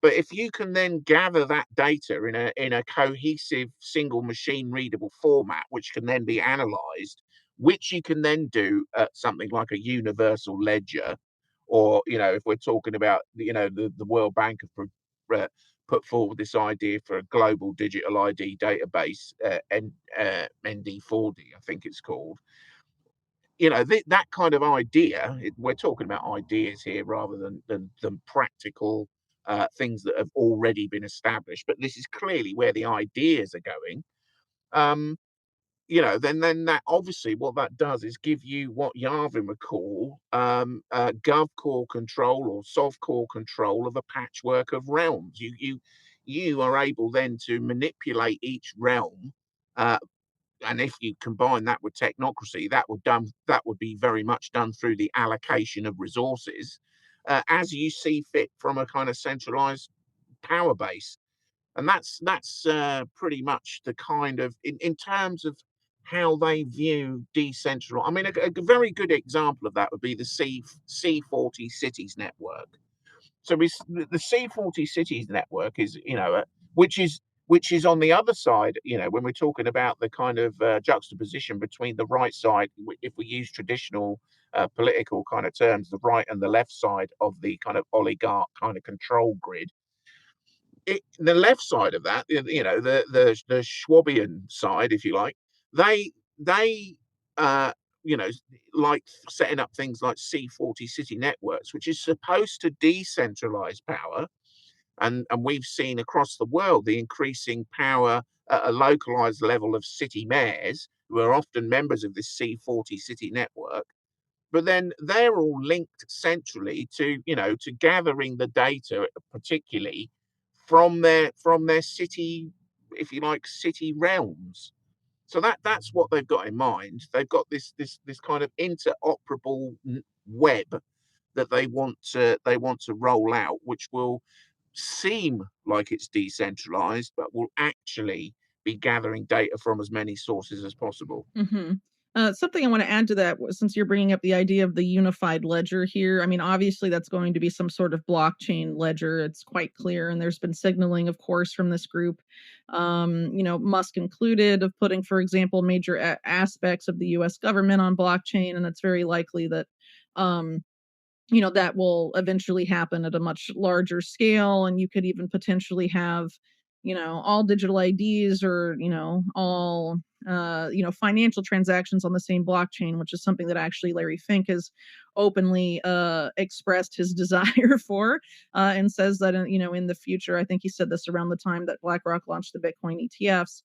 But if you can then gather that data in a cohesive single machine readable format, which can then be analyzed, which you can then do at something like a universal ledger, or if we're talking about the World Bank have put forward this idea for a global digital ID database, ND40, I think it's called. That kind of idea, we're talking about ideas here rather than practical things that have already been established, but this is clearly where the ideas are going. then that obviously what that does is give you what Yarvin would call gov core control or soft core control of a patchwork of realms. You are able then to manipulate each realm, uh, and if you combine that with technocracy, that would be very much done through the allocation of resources as you see fit from a kind of centralized power base. And that's pretty much the kind of in terms of how they view decentralized. I mean, a very good example of that would be the C40 cities network. So the C40 cities network is, which is which is on the other side. When we're talking about the kind of juxtaposition between the right side, if we use traditional political kind of terms, the right and the left side of the kind of oligarch kind of control grid, the left side of that, the Schwabian side, if you like, they uh, like setting up things like C40 city networks, which is supposed to decentralize power, and we've seen across the world the increasing power at a localized level of city mayors who are often members of this C40 city network, but then they're all linked centrally to gathering the data, particularly from their city, if you like, city realms. So that's what they've got in mind. They've got this kind of interoperable web that they want to roll out, which will seem like it's decentralized, but will actually be gathering data from as many sources as possible. Something I want to add to that, since you're bringing up the idea of the unified ledger here, I mean, obviously that's going to be some sort of blockchain ledger. It's quite clear, and there's been signaling, of course, from this group, Musk included, of putting, for example, major aspects of the U.S. government on blockchain, and it's very likely that. Um, that will eventually happen at a much larger scale. And you could even potentially have, all digital IDs or, all, financial transactions on the same blockchain, which is something that actually Larry Fink has openly expressed his desire for, and says that, in the future, I think he said this around the time that BlackRock launched the Bitcoin ETFs.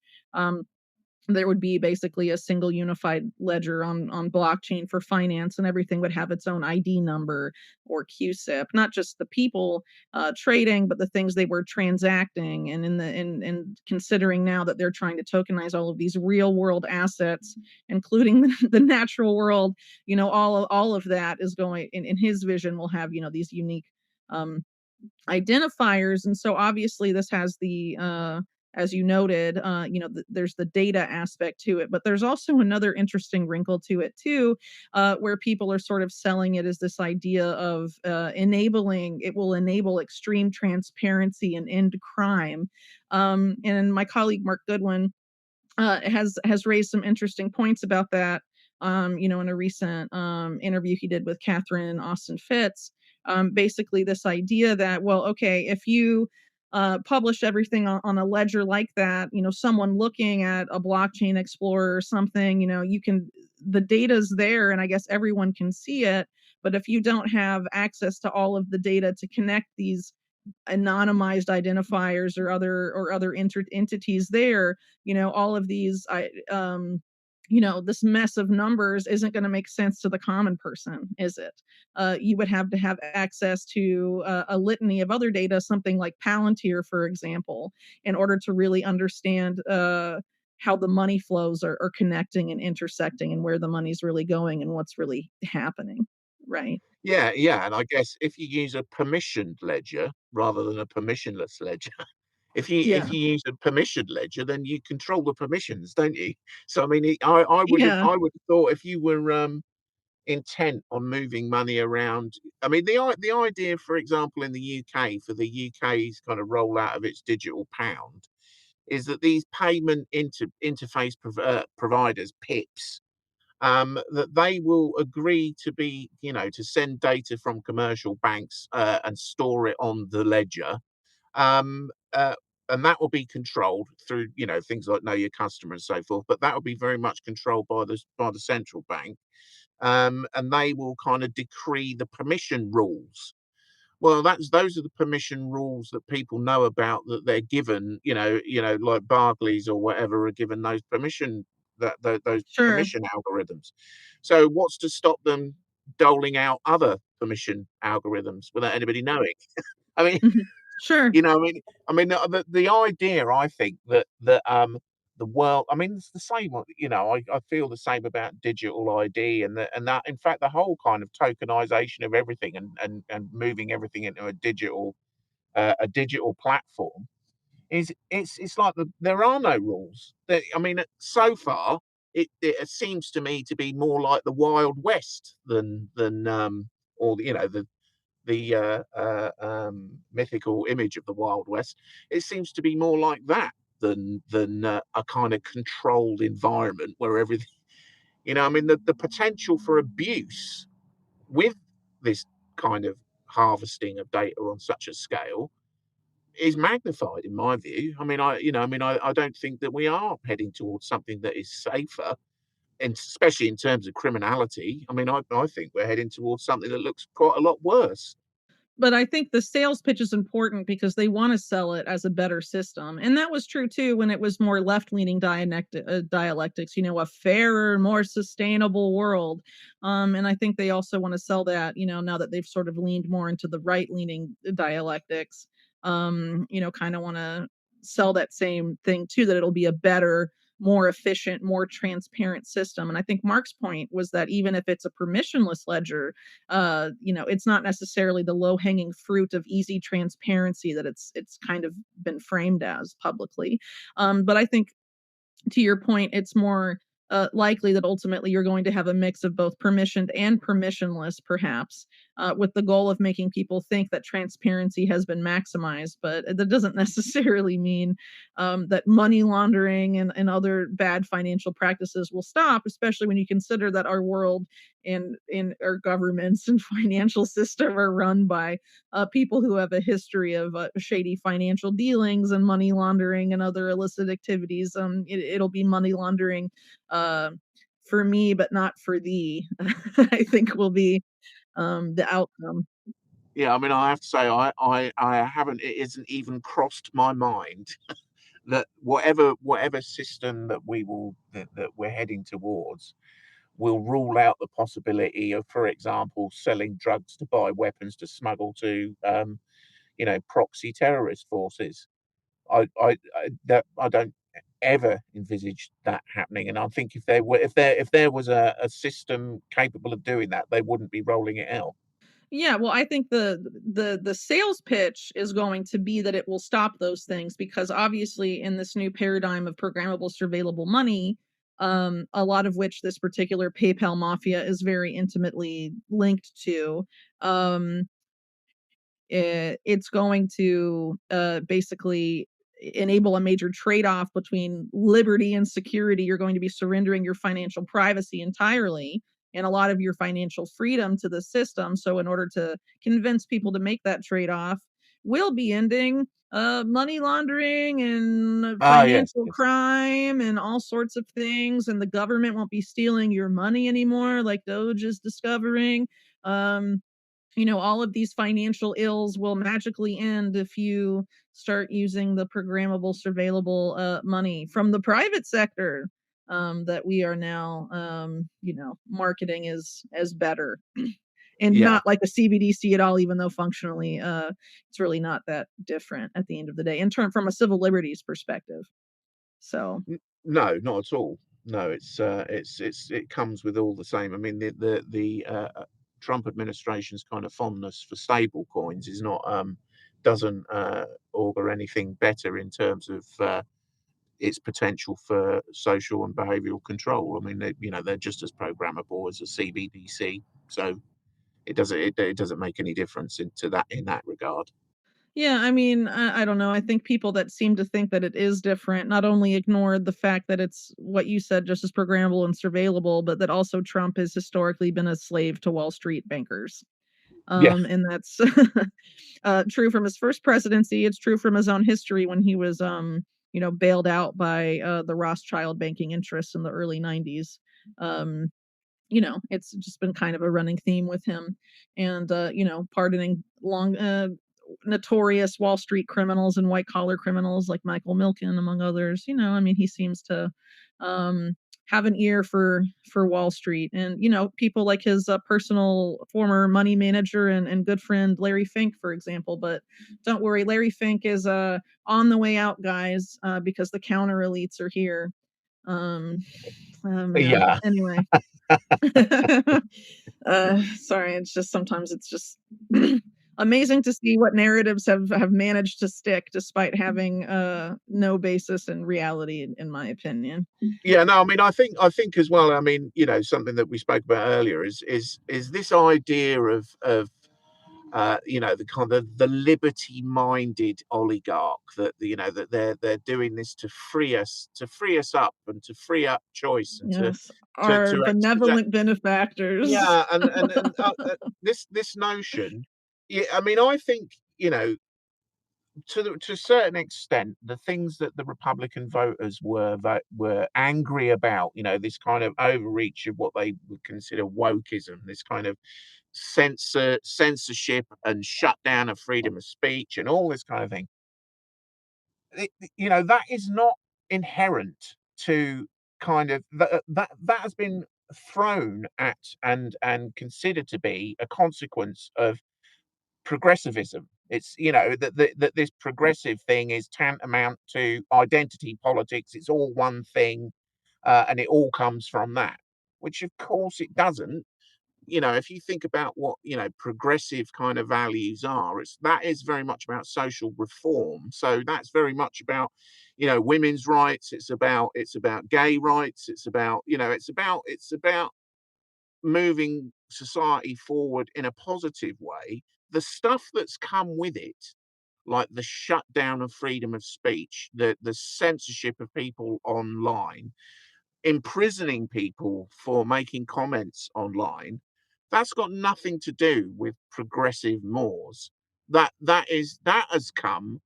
There would be basically a single unified ledger on blockchain for finance, and everything would have its own ID number or QSIP, not just the people trading, but the things they were transacting. And in considering now that they're trying to tokenize all of these real world assets, including the natural world, all of that is going in his vision will have these unique um, identifiers. And so obviously this has the as you noted, there's the data aspect to it, but there's also another interesting wrinkle to it too, where people are sort of selling it as this idea of it will enable extreme transparency and end crime. And my colleague Mark Goodwin has raised some interesting points about that. In a recent interview he did with Catherine Austin Fitz, basically this idea that, well, okay, if you publish everything on a ledger like that, someone looking at a blockchain explorer or something, the data's there, and I guess everyone can see it. But if you don't have access to all of the data to connect these anonymized identifiers or other entities there, all of these this mess of numbers isn't going to make sense to the common person, is it? You would have to have access to a litany of other data, something like Palantir, for example, in order to really understand how the money flows are connecting and intersecting, and where the money's really going and what's really happening, right? Yeah, yeah, and I guess if you use a permissioned ledger rather than a permissionless ledger, if Yeah. you use a permissioned ledger, then you control the permissions, don't you? So I mean, I would have Yeah. I would have thought if you were intent on moving money around. I mean, the idea, for example, in the UK for the UK's kind of rollout of its digital pound is that these payment interface providers, PIPs, that they will agree to to send data from commercial banks and store it on the ledger. Um, uh, and that will be controlled through, things like know your customer and so forth. But that will be very much controlled by the central bank, and they will kind of decree the permission rules. Well, those are the permission rules that people know about, that they're given. Like Barclays or whatever are given those those Sure. permission algorithms. So what's to stop them doling out other permission algorithms without anybody knowing? I mean, Mhm. Sure. the idea, I think the world. I mean, it's the same. I feel the same about digital ID, and that in fact the whole kind of tokenization of everything, and moving everything into a digital platform, it's like there are no rules. So far it seems to me to be more like the Wild West than or the mythical image of the Wild West. It seems to be more like that than a kind of controlled environment where everything. The potential for abuse with this kind of harvesting of data on such a scale is magnified in my view. I don't think that we are heading towards something that is safer, and especially in terms of criminality. I think we're heading towards something that looks quite a lot worse. But I think the sales pitch is important because they wanna sell it as a better system, and that was true too when it was more left-leaning dialectics, a fairer, more sustainable world, and I think they also wanna sell that, now that they've sort of leaned more into the right-leaning dialectics, kinda wanna sell that same thing too, that it'll be a better, more efficient, more transparent system, and I think Mark's point was that even if it's a permissionless ledger, it's not necessarily the low hanging fruit of easy transparency that it's kind of been framed as publicly. But I think to your point, it's more likely that ultimately you're going to have a mix of both permissioned and permissionless, perhaps, with the goal of making people think that transparency has been maximized. But that doesn't necessarily mean that money laundering and other bad financial practices will stop, especially when you consider that our world and our governments and financial system are run by people who have a history of shady financial dealings and money laundering and other illicit activities. It'll be money laundering uh, for me, but not for thee. I think will be the outcome. Yeah, I have to say, I haven't. It isn't even crossed my mind that whatever system that we're heading towards will rule out the possibility of, for example, selling drugs to buy weapons to smuggle to, proxy terrorist forces. I don't ever envisage that happening, and I think if there was a system capable of doing that, they wouldn't be rolling it out. Yeah, well, I think the sales pitch is going to be that it will stop those things because obviously in this new paradigm of programmable surveillable money, a lot of which this particular PayPal mafia is very intimately linked to, um, it's going to basically enable a major trade-off between liberty and security. You're going to be surrendering your financial privacy entirely and a lot of your financial freedom to the system. So, in order to convince people to make that trade-off, we'll be ending money laundering and Ah, yes, financial yes. crime and all sorts of things, and the government won't be stealing your money anymore, like Doge is discovering. Um, all of these financial ills will magically end if you start using the programmable, surveillable money from the private sector that we are now, marketing as better and Yeah. not like a CBDC at all, even though functionally it's really not that different at the end of the day in term from a civil liberties perspective. So No, not at all. No, it comes with all the same. The Trump administration's kind of fondness for stable coins is not doesn't augur anything better in terms of its potential for social and behavioural control. They're just as programmable as a CBDC, so it doesn't make any difference into that in that regard. yeah, I mean, I don't know. I think people that seem to think that it is different not only ignored the fact that it's what you said, just as programmable and surveillable, but that also Trump has historically been a slave to Wall Street bankers. Yeah. And that's true from his first presidency. It's true from his own history when he was, bailed out by the Rothschild banking interests in the early 90s. Um, it's just been kind of a running theme with him. And pardoning long notorious Wall Street criminals and white collar criminals like Michael Milken, among others. He seems to have an ear for Wall Street, and people like his personal former money manager and good friend Larry Fink, for example. But don't worry, Larry Fink is on the way out, guys, because the counter elites are here. Um, oh man. Yeah. Anyway, sorry. It's just sometimes it's just amazing to see what narratives have managed to stick despite having no basis in reality, in my opinion. Yeah, no, I mean, I think as well. I mean, something that we spoke about earlier is this idea of the kind of the liberty-minded oligarch that that they're doing this to free us up and to free up choice and to Yes, to our to ex- benevolent benefactors. yeah, and this notion. Yeah, I mean, I think to a certain extent, the things that the Republican voters were angry about, this kind of overreach of what they would consider wokeism, this kind of censorship and shutdown of freedom of speech and all this kind of thing. That is not inherent to kind of that has been thrown at and considered to be a consequence of progressivism. It's that this progressive thing is tantamount to identity politics. It's all one thing, and it all comes from that, which of course it doesn't. If you think about what progressive kind of values are, that is very much about social reform. So that's very much about women's rights. It's about gay rights. It's about moving society forward in a positive way. The stuff that's come with it, like the shutdown of freedom of speech, the censorship of people online, imprisoning people for making comments online, that's got nothing to do with progressive mores. That has come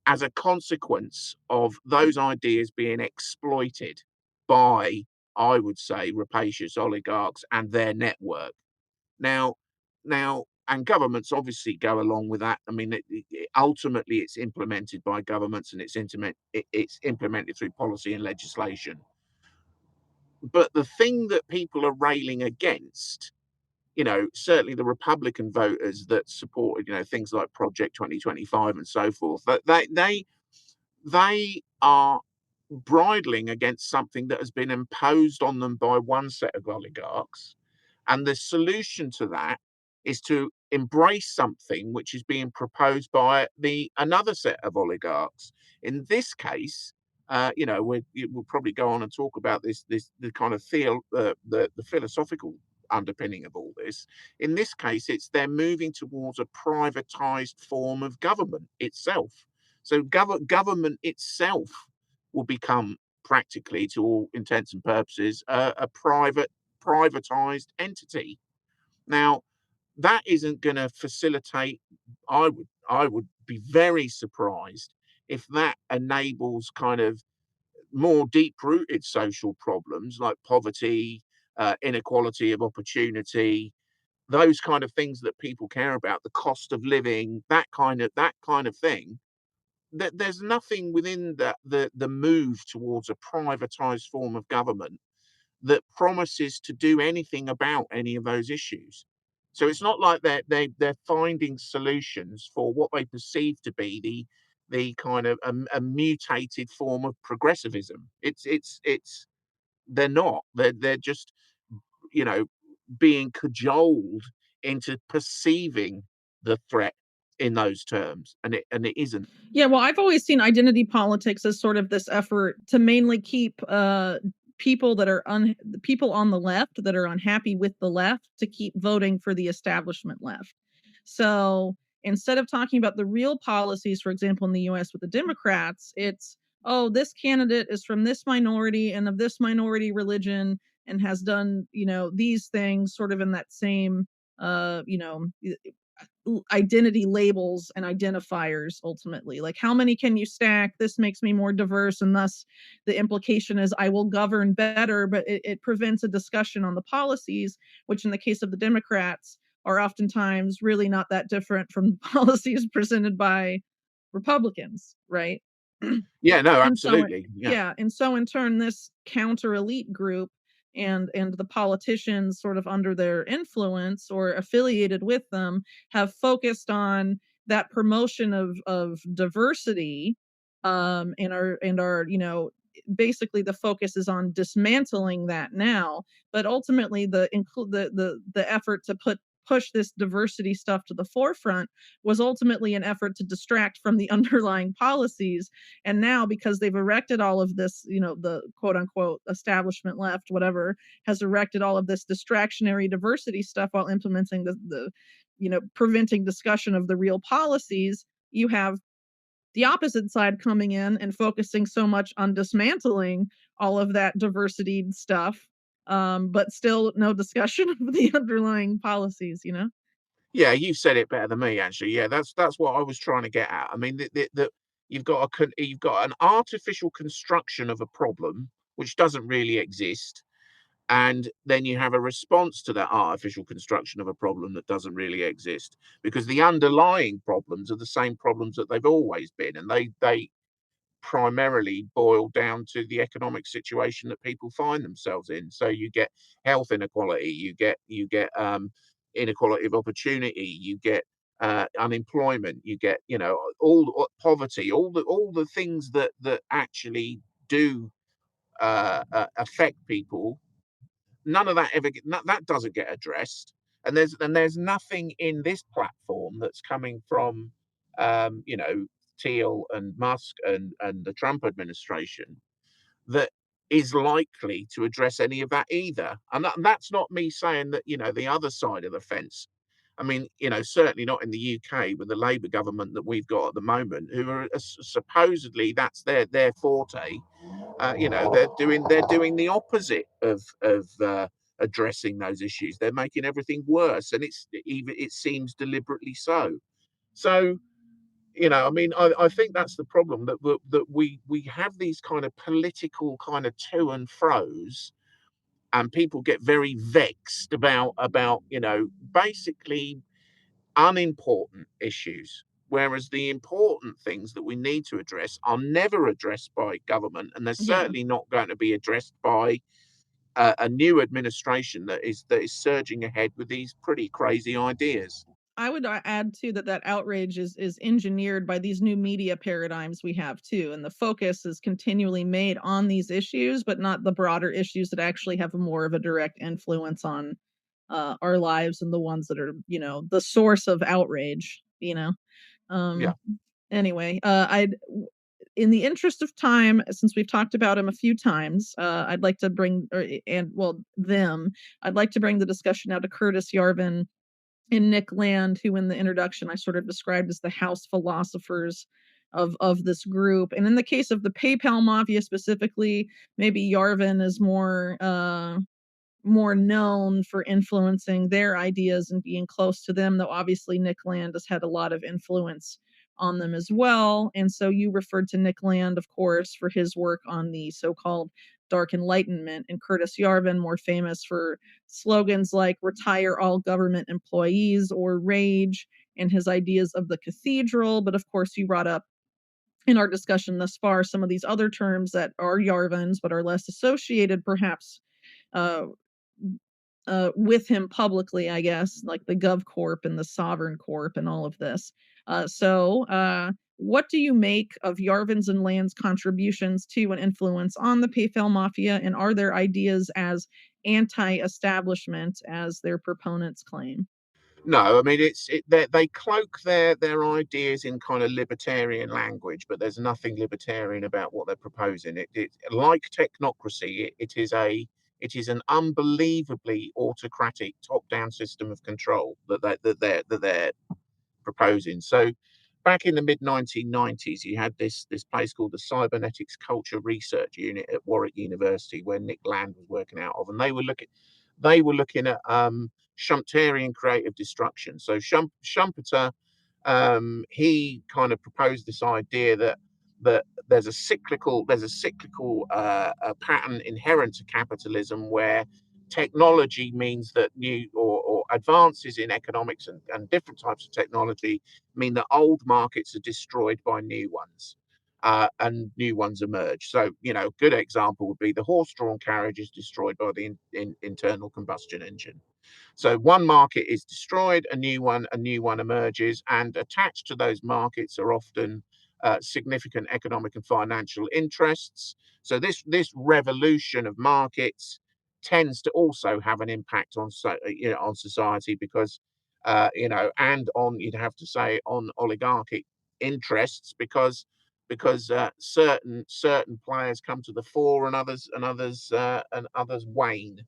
as a consequence of those ideas being exploited by, I would say, rapacious oligarchs and their network. Now, and governments obviously go along with that. I mean, ultimately, it's implemented by governments and it's implemented through policy and legislation. But the thing that people are railing against, certainly the Republican voters that supported, things like Project 2025 and so forth, that they are bridling against something that has been imposed on them by one set of oligarchs. And the solution to that is to embrace something which is being proposed by another set of oligarchs. In this case, we'll probably go on and talk about the kind of the philosophical underpinning of all this. In this case, it's they're moving towards a privatized form of government itself. So government itself will become practically, to all intents and purposes, a privatized entity. Now, that isn't going to facilitate. I would be very surprised if that enables kind of more deep-rooted social problems like poverty, inequality of opportunity, those kind of things that people care about, the cost of living, that kind of thing. There's nothing within the move towards a privatized form of government that promises to do anything about any of those issues. So it's not like they're finding solutions for what they perceive to be the kind of a mutated form of progressivism. It's they're not. They're just you know being cajoled into perceiving the threat in those terms, and it isn't. Yeah, well, I've always seen identity politics as sort of this effort to mainly keep people that are people on the left that are unhappy with the left to keep voting for the establishment left. So instead of talking about the real policies, for example, in the US with the Democrats, it's, oh, this candidate is from this minority and of this minority religion and has done, these things sort of in that same, identity labels and identifiers ultimately. Like, how many can you stack? This makes me more diverse, and thus the implication is I will govern better, but it prevents a discussion on the policies, which in the case of the Democrats are oftentimes really not that different from policies presented by Republicans, right? Yeah, no, And so, absolutely. Yeah. yeah, and so in turn, this counter elite group and the politicians sort of under their influence or affiliated with them have focused on that promotion of diversity, and are basically the focus is on dismantling that now. But ultimately, the include the effort to push this diversity stuff to the forefront was ultimately an effort to distract from the underlying policies. And now, because they've erected all of this, the quote unquote establishment left, whatever, has erected all of this distractionary diversity stuff while implementing preventing discussion of the real policies, you have the opposite side coming in and focusing so much on dismantling all of that diversity stuff, but still no discussion of the underlying policies. Yeah, you said it better than me, actually. Yeah, that's what I was trying to get at. I mean, that you've got an artificial construction of a problem which doesn't really exist, and then you have a response to that artificial construction of a problem that doesn't really exist, because the underlying problems are the same problems that they've always been, and they primarily boil down to the economic situation that people find themselves in. So you get health inequality, you get inequality of opportunity, you get unemployment, you get all poverty, all the things that actually do affect people. None of that that doesn't get addressed, and there's nothing in this platform that's coming from Teal and Musk and the Trump administration that is likely to address any of that either. And that's not me saying that the other side of the fence. I mean, certainly not in the UK with the Labour government that we've got at the moment, who are supposedly that's their forte. They're doing the opposite of addressing those issues. They're making everything worse, and it seems deliberately so. So I mean, I think that's the problem, that we have these kind of political kind of to and fro's, and people get very vexed about basically unimportant issues, whereas the important things that we need to address are never addressed by government, and they're Yeah. certainly not going to be addressed by a new administration that is surging ahead with these pretty crazy ideas. I would add too that outrage is engineered by these new media paradigms we have too, and the focus is continually made on these issues, but not the broader issues that actually have more of a direct influence on our lives and the ones that are the source of outrage. Yeah. Um, anyway, in the interest of time, since we've talked about him a few times, I'd like to bring and well them. I'd like to bring the discussion now to Curtis Yarvin and Nick Land, who in the introduction I sort of described as the house philosophers of this group. And in the case of the PayPal mafia specifically, maybe Yarvin is more known for influencing their ideas and being close to them, though obviously Nick Land has had a lot of influence on them as well. And so you referred to Nick Land, of course, for his work on the so-called Dark Enlightenment, and Curtis Yarvin, more famous for slogans like retire all government employees or rage, and his ideas of the cathedral. But of course, you brought up in our discussion thus far some of these other terms that are Yarvin's but are less associated perhaps uh, with him publicly, I guess, like the Gov Corp and the Sovereign Corp and all of this. What do you make of Yarvin's and Land's contributions to and influence on the PayPal Mafia, and are their ideas as anti-establishment as their proponents claim? No, I mean they cloak their ideas in kind of libertarian language, but there's nothing libertarian about what they're proposing. It like technocracy, it is an unbelievably autocratic top-down system of control that they're proposing. So back in the mid 1990s, you had this place called the Cybernetics Culture Research Unit at Warwick University, where Nick Land was working out of, and they were looking at Schumpeterian creative destruction. So Schumpeter, he kind of proposed this idea that there's a cyclical pattern inherent to capitalism, where technology means that new or advances in economics and different types of technology mean that old markets are destroyed by new ones. And new ones emerge. So, good example would be the horse-drawn carriage is destroyed by the internal combustion engine. So one market is destroyed, a new one emerges, and attached to those markets are often significant economic and financial interests. So this revolution of markets tends to also have an impact on on society, because and on, you'd have to say, on oligarchic interests, because certain players come to the fore, and others wane.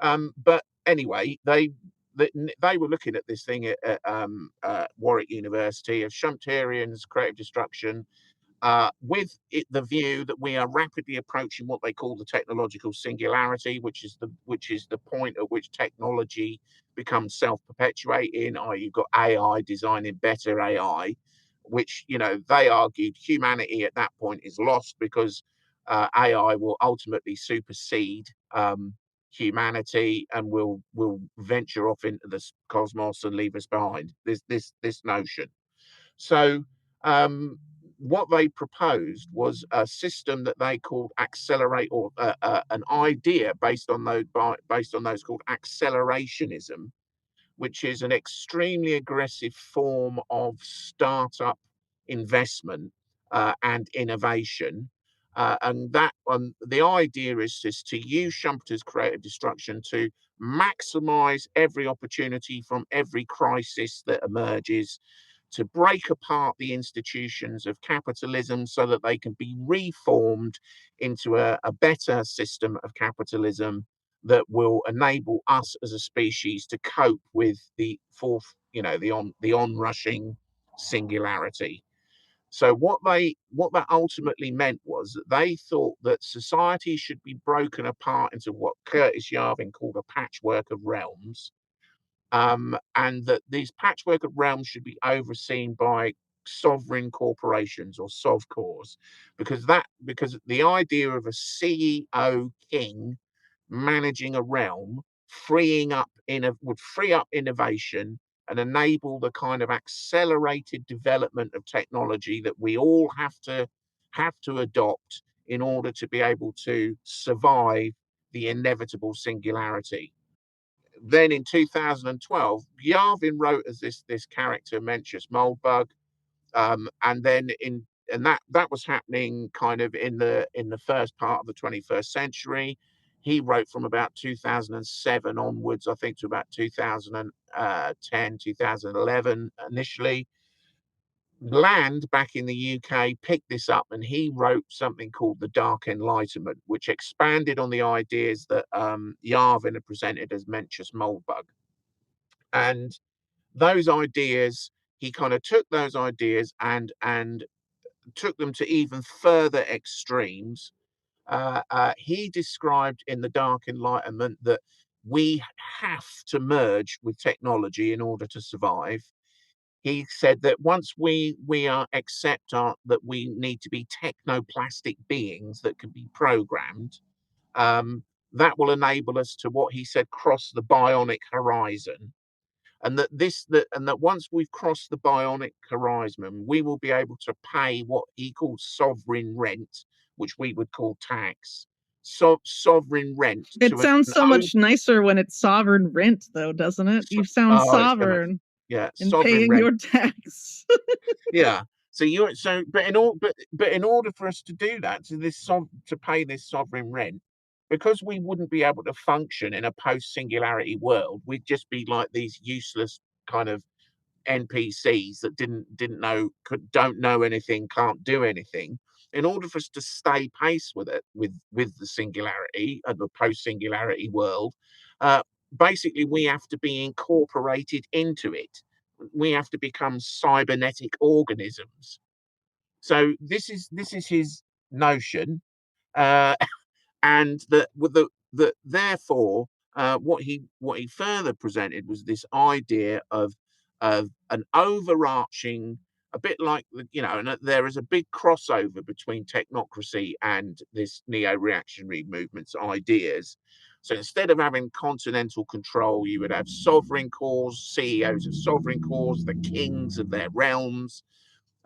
But anyway, they were looking at this thing at Warwick University of Schumpeterian's creative destruction, with the view that we are rapidly approaching what they call the technological singularity, which is the point at which technology becomes self-perpetuating. You've got AI designing better AI, which they argued humanity at that point is lost, because AI will ultimately supersede humanity, and will venture off into the cosmos and leave us behind. This notion. So what they proposed was a system that they called accelerate, or an idea based on those called accelerationism, which is an extremely aggressive form of startup investment and innovation. And the idea is just to use Schumpeter's creative destruction to maximize every opportunity from every crisis that emerges, to break apart the institutions of capitalism so that they can be reformed into a better system of capitalism that will enable us as a species to cope with the onrushing singularity. So what that ultimately meant was that they thought that society should be broken apart into what Curtis Yarvin called a patchwork of realms, and that these patchwork of realms should be overseen by sovereign corporations, or sovcors, because the idea of a CEO king managing a realm, would free up innovation and enable the kind of accelerated development of technology that we all have to adopt in order to be able to survive the inevitable singularity. Then in 2012, Yarvin wrote as this character Mencius Moldbug, and then that was happening kind of in the first part of the 21st century. He wrote from about 2007 onwards, I think, to about 2010, 2011 initially. Land back in the UK picked this up, and he wrote something called the Dark Enlightenment, which expanded on the ideas that Yarvin had presented as Mencius Moldbug. And those ideas, he kind of took those ideas and took them to even further extremes. He described in the Dark Enlightenment that we have to merge with technology in order to survive. He said that once we are that we need to be technoplastic beings that can be programmed, um, that will enable us to, what he said, cross the bionic horizon. And that once we've crossed the bionic horizon, we will be able to pay what he calls sovereign rent, which we would call tax. Sovereign rent It to an sounds so much nicer when it's sovereign rent, though, doesn't it? You sound sovereign in sovereign paying rent. your tax. Yeah. But in order for us to do that, to pay this sovereign rent, because we wouldn't be able to function in a post-singularity world, we'd just be like these useless kind of NPCs that don't know anything, can't do anything. In order for us to stay pace with it, with the singularity and the post-singularity world, uh, basically we have to be incorporated into it. We have to become cybernetic organisms. So this is his notion, uh, and that therefore what he further presented was this idea of an overarching, a bit like and there is a big crossover between technocracy and this neo-reactionary movement's ideas. So instead of having continental control, you would have sovereign cores, CEOs of sovereign cores, the kings of their realms,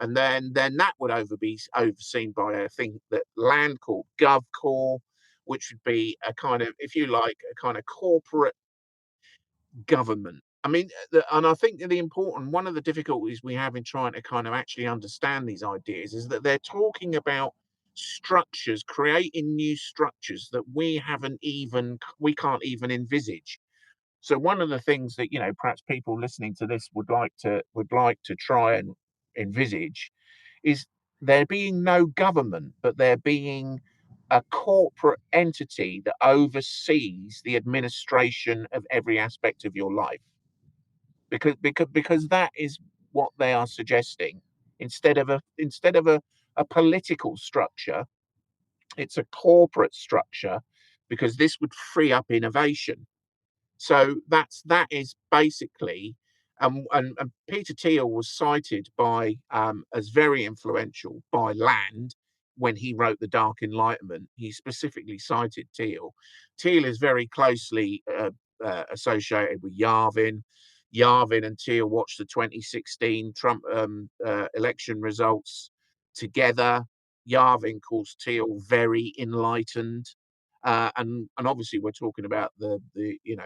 and then that would be overseen by a thing that land called GovCore, which would be a kind of, if you like, a kind of corporate government. I mean, and I think that the important one of the difficulties we have in trying to kind of actually understand these ideas is that they're talking about structures, creating new structures that we can't even envisage. So one of the things that perhaps people listening to this would like to try and envisage is there being no government, but there being a corporate entity that oversees the administration of every aspect of your life. Because that is what they are suggesting. Instead of a political structure, it's a corporate structure, because this would free up innovation. So that is basically, and Peter Thiel was cited by as very influential by Land when he wrote The Dark Enlightenment. He specifically cited Thiel. Thiel is very closely associated with Yarvin. Yarvin and Thiel watched the 2016 Trump election results together. Yarvin calls Thiel very enlightened. And obviously we're talking about the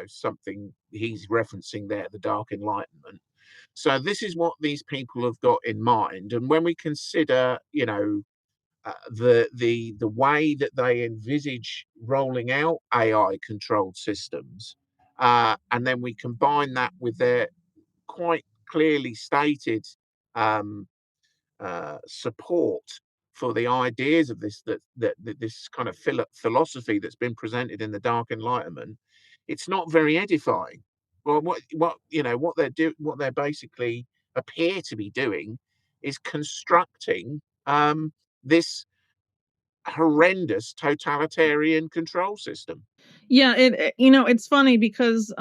something he's referencing there, the Dark Enlightenment. So this is what these people have got in mind, and when we consider the way that they envisage rolling out AI controlled systems, and then we combine that with their quite clearly stated um, support for the ideas of that this kind of philosophy that's been presented in the Dark Enlightenment, it's not very edifying. Well, what they're basically appear to be doing is constructing this horrendous totalitarian control system. Yeah, it's funny because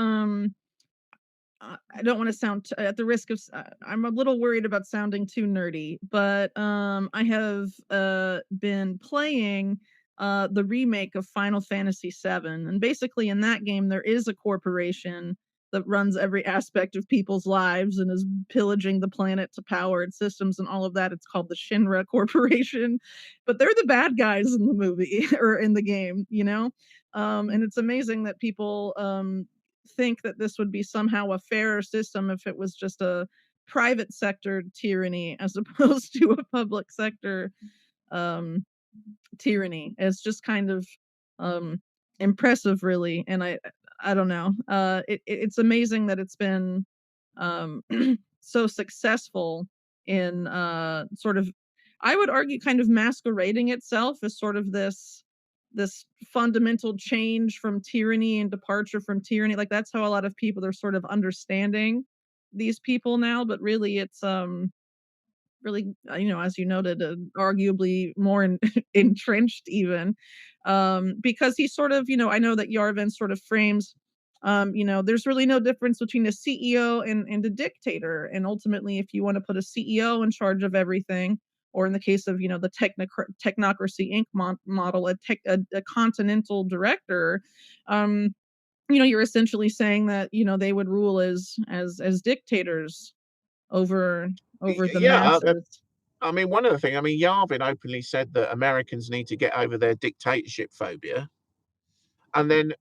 I don't want to sound at the risk of I'm a little worried about sounding too nerdy, but I have been playing the remake of Final Fantasy VII, and basically in that game there is a corporation that runs every aspect of people's lives and is pillaging the planet to power its systems and all of that. It's called the Shinra Corporation, but they're the bad guys in the movie or in the game, and it's amazing that people think that this would be somehow a fairer system if it was just a private sector tyranny as opposed to a public sector um, tyranny. It's just kind of um, impressive, really. And I don't know. It's amazing that it's been um, so successful in sort of, I would argue, kind of masquerading itself as sort of this fundamental change from tyranny and departure from tyranny. Like that's how a lot of people are sort of understanding these people now, but really it's really as you noted, arguably more entrenched even, because he sort of, I know that Yarvin sort of frames, there's really no difference between a CEO and a dictator, and ultimately if you want to put a CEO in charge of everything, or in the case of the technocracy Inc. Model, a continental director, you're essentially saying that they would rule as dictators over the Yeah, masses. I mean, one of the things, I mean, Yarvin openly said that Americans need to get over their dictatorship phobia. And then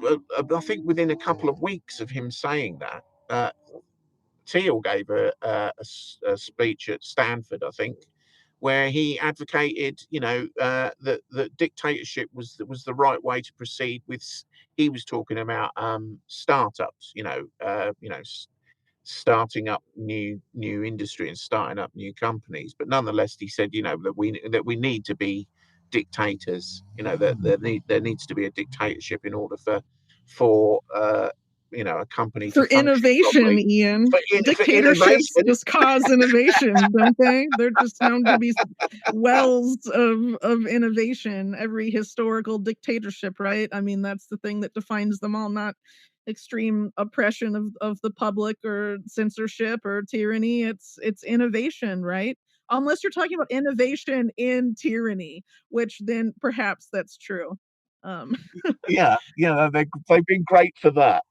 I think within a couple of weeks of him saying that, uh, Teal gave a speech at Stanford, I think, where he advocated, that dictatorship was the right way to proceed with. He was talking about startups, starting up new industry and starting up new companies. But nonetheless, he said, that we need to be dictators. That there needs to be a dictatorship in order for a company to For function innovation, properly. Ian. For Dictatorships innovation. just cause innovation, don't they? They're just known to be wells of innovation. Every historical dictatorship, right? I mean, that's the thing that defines them all, not extreme oppression of the public or censorship or tyranny. It's innovation, right? Unless you're talking about innovation in tyranny, which then perhaps that's true. Um, Yeah, they've been great for that.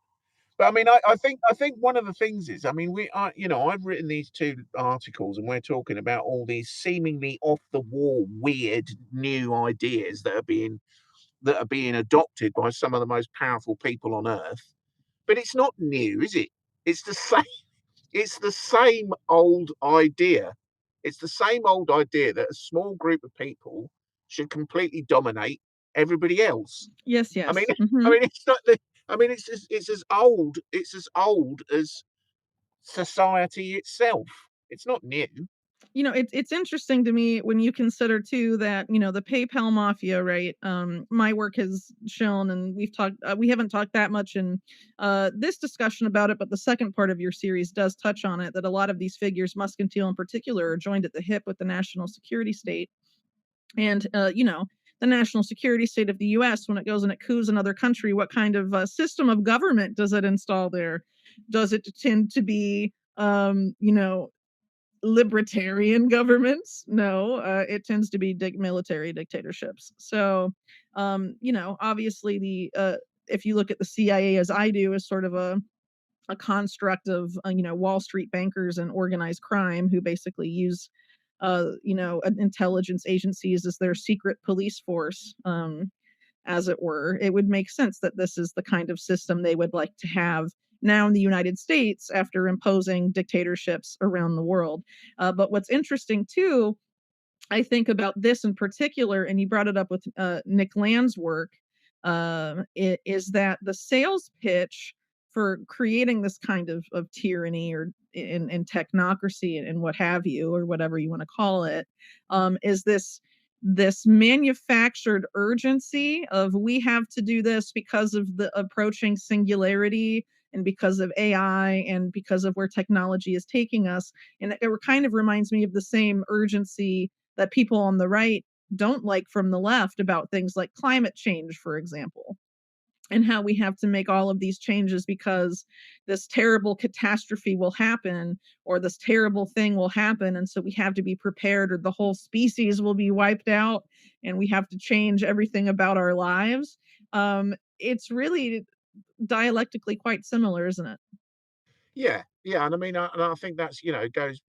But I mean, I think one of the things is, I mean, I've written these two articles, and we're talking about all these seemingly off the wall, weird new ideas that are being adopted by some of the most powerful people on earth. But it's not new, is it? It's the same. It's the same old idea. It's the same old idea that a small group of people should completely dominate everybody else. yes, I mean, yes. Mhm. it's not the. I mean, it's as old. It's as old as society itself. It's not new. It's interesting to me when you consider too that, the PayPal mafia, right? My work has shown, and we haven't talked that much in this discussion about it, but the second part of your series does touch on it, that a lot of these figures, Musk and Thiel in particular, are joined at the hip with the national security state. And, the national security state of the US, when it goes and it coups another country, what kind of system of government does it install there? Does it tend to be, libertarian governments? No, it tends to be military dictatorships. So, obviously, if you look at the CIA as I do, as sort of a construct of Wall Street bankers and organized crime who basically use intelligence agencies as their secret police force, as it were. It would make sense that this is the kind of system they would like to have now in the United States after imposing dictatorships around the world. But what's interesting too, I think about this in particular, and you brought it up with Nick Land's work, is that the sales pitch for creating this kind of tyranny or in technocracy and what have you, or whatever you want to call it, is this manufactured urgency of we have to do this because of the approaching singularity and because of AI and because of where technology is taking us. And it kind of reminds me of the same urgency that people on the right don't like from the left about things like climate change, for example, and how we have to make all of these changes because this terrible catastrophe will happen or this terrible thing will happen. And so we have to be prepared or the whole species will be wiped out and we have to change everything about our lives. It's really dialectically quite similar, isn't it? Yeah, yeah, and I mean, and I think that's goes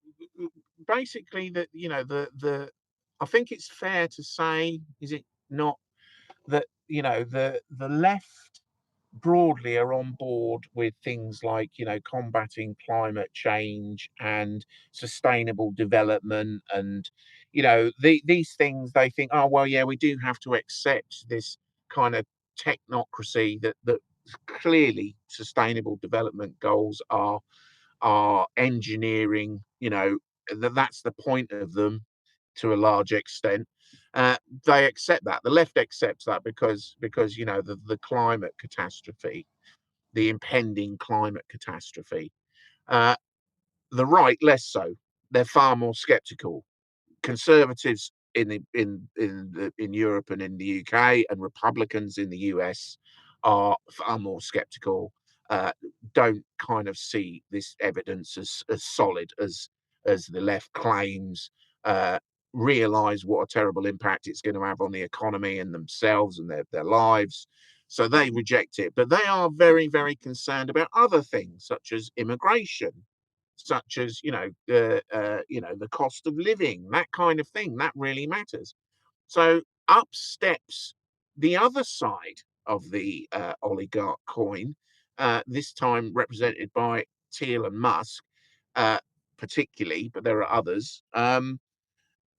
basically that the. I think it's fair to say, is it not, that the left broadly are on board with things like combating climate change and sustainable development, and these things. They think, oh well, yeah, we do have to accept this kind of technocracy, that clearly sustainable development goals are engineering, that's the point of them to a large extent. uh, they accept that. The left accepts that because the climate catastrophe, the impending climate catastrophe. Uh, the right less so. They're far more skeptical. Conservatives in Europe and in the UK, and Republicans in the US are far more skeptical. Uh, don't kind of see this evidence as solid as the left claims. Uh, Realize what a terrible impact it's going to have on the economy and themselves and their lives. So they reject it, but they are very, very concerned about other things such as immigration, such as the cost of living, that kind of thing. That really matters. So up steps the other side of the oligarch coin, this time represented by Thiel and Musk, uh, particularly, but there are others.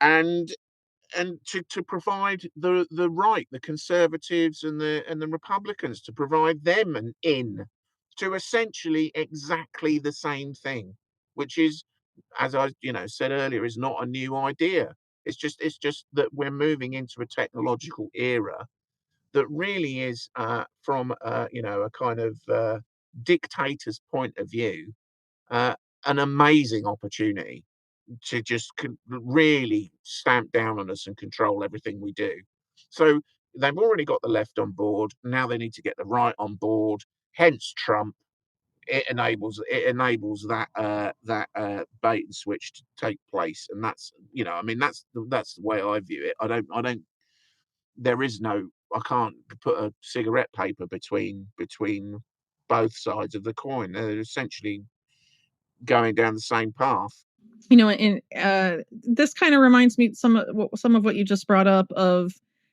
And to provide the right, the conservatives and the Republicans, to provide them an in to essentially exactly the same thing, which is, as I said earlier, is not a new idea. It's just that we're moving into a technological era that really is from a kind of dictator's point of view, uh, an amazing opportunity to just really stamp down on us and control everything we do. So they've already got the left on board. Now they need to get the right on board. Hence Trump. It enables that bait and switch to take place, and that's, I mean, that's the way I view it. I don't. There is no. I can't put a cigarette paper between both sides of the coin. They're essentially going down the same path. And this kind of reminds me some of what you just brought up of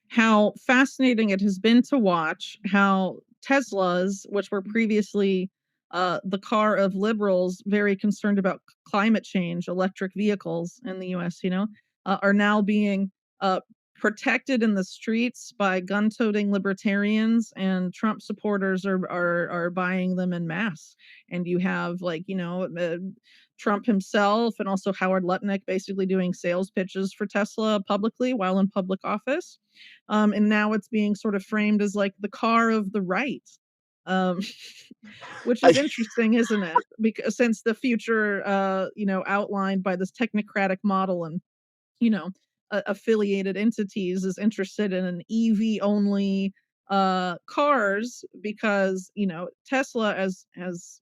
how fascinating it has been to watch how Teslas, which were previously the car of liberals, very concerned about climate change, electric vehicles in the U.S., are now being uh, protected in the streets by gun-toting libertarians, and Trump supporters are buying them in mass. And you have, like, Trump himself and also Howard Lutnick basically doing sales pitches for Tesla publicly while in public office. And now it's being sort of framed as like the car of the right, um, which is interesting, isn't it? Because since the future, outlined by this technocratic model and you know affiliated entities is interested in an EV only cars, because Tesla, as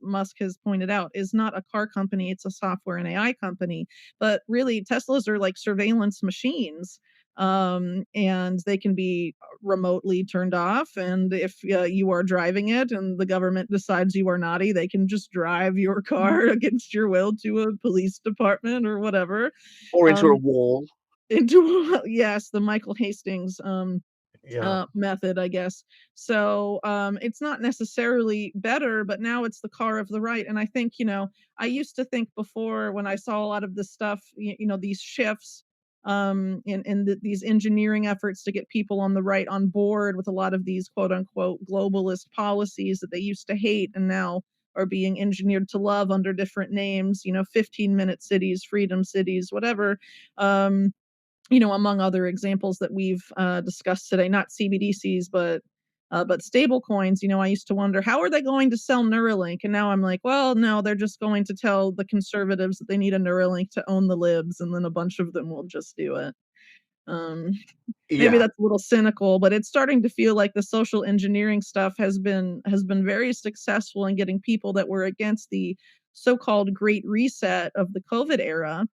Musk has pointed out, is not a car company, it's a software and AI company. But really Teslas are like surveillance machines, and they can be remotely turned off, and if you are driving it and the government decides you are naughty, they can just drive your car against your will to a police department or whatever. Or into a um, wall. into yes, the Michael Hastings Yeah. method, I guess. So it's not necessarily better, but now it's the car of the right. And I think, I used to think before, when I saw a lot of this stuff, these shifts in these engineering efforts to get people on the right on board with a lot of these quote unquote globalist policies that they used to hate and now are being engineered to love under different names, 15-minute cities, freedom cities, whatever. Um, among other examples that we've discussed today, not CBDCs, but stable coins. I used to wonder, how are they going to sell Neuralink? And now I'm like, well, no, they're just going to tell the conservatives that they need a Neuralink to own the libs, and then a bunch of them will just do it. Um, Maybe Yeah. that's a little cynical, but it's starting to feel like the social engineering stuff has been very successful in getting people that were against the so-called Great Reset of the COVID era.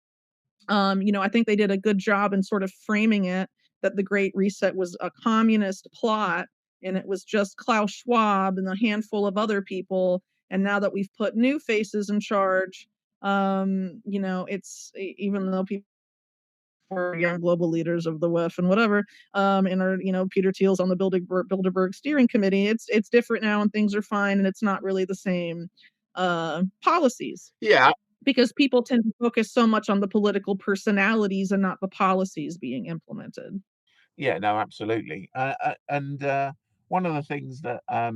I think they did a good job in sort of framing it that the Great Reset was a communist plot, and it was just Klaus Schwab and a handful of other people. And now that we've put new faces in charge, it's even though people are young global leaders of the WEF and whatever, and are, Peter Thiel's on the Bilderberg steering committee. It's different now, and things are fine, and it's not really the same policies, Yeah. because people tend to focus so much on the political personalities and not the policies being implemented. Yeah, no, absolutely. And one of the things that I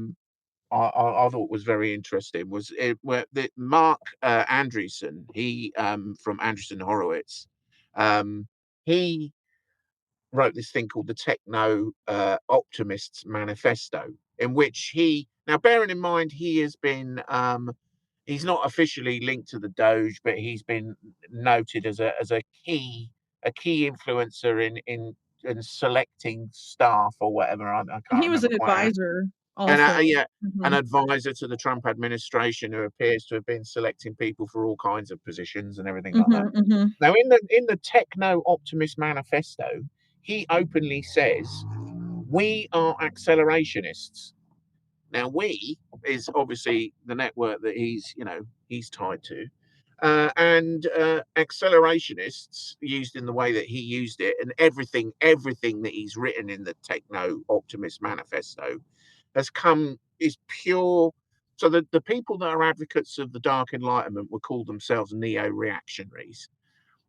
thought was very interesting was where Mark Andreessen, he from Andreessen Horowitz, um, he wrote this thing called the Techno Optimists Manifesto, in which now bearing in mind he has been he's not officially linked to the Doge, but he's been noted as a key influencer in selecting staff or whatever. I can't He was remember an quite how. advisor And also. yeah, an Mhm. advisor to the Trump administration who appears to have been selecting people for all kinds of positions and everything like that. Mhm, mhm. Now, in the Techno Optimist Manifesto, he openly says, "We are accelerationists." Now, we is obviously the network that he's tied to, and accelerationists, used in the way that he used it, and everything that he's written in the Techno Optimist Manifesto is pure. So the people that are advocates of the Dark Enlightenment would call themselves neo-reactionaries.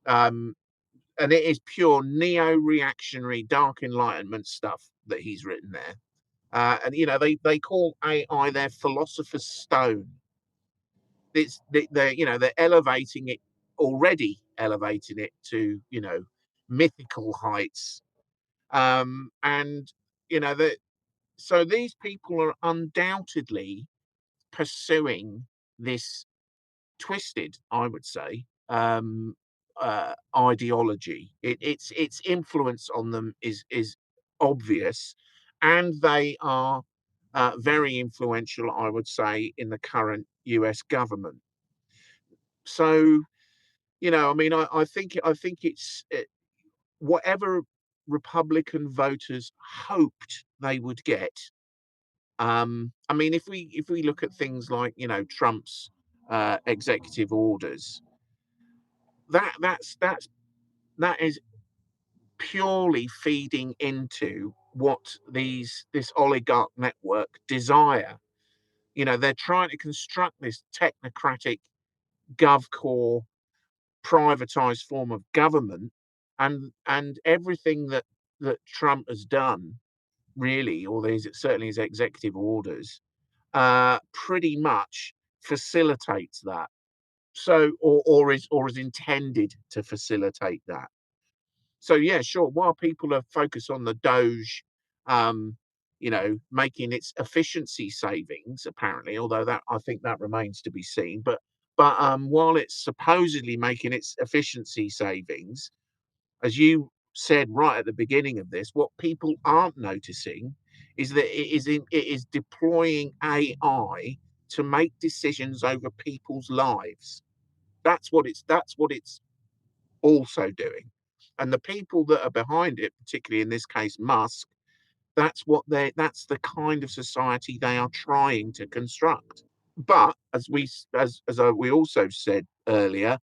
Um, and it is pure neo-reactionary Dark Enlightenment stuff that he's written there. And they call AI their philosopher's stone. They're elevating it, already elevating it to mythical heights. And you know that so these people are undoubtedly pursuing this twisted, I would say, ideology. Its influence on them is obvious, and they are very influential, I would say, in the current US government. So, I mean, I think it's whatever Republican voters hoped they would get. I mean, if we look at things like Trump's executive orders, that is purely feeding into what this oligarch network desire. They're trying to construct this technocratic govcore privatized form of government, and everything that Trump has done, really, or certainly his executive orders, pretty much facilitates that. So, or is intended to facilitate that. So yeah, sure. While people are focused on the Doge, making its efficiency savings, apparently, although that I think that remains to be seen. But while it's supposedly making its efficiency savings, as you said right at the beginning of this, what people aren't noticing is that it is deploying AI to make decisions over people's lives. That's what it's also doing. And the people that are behind it, particularly in this case Musk, that's the kind of society they are trying to construct. But as we also said earlier,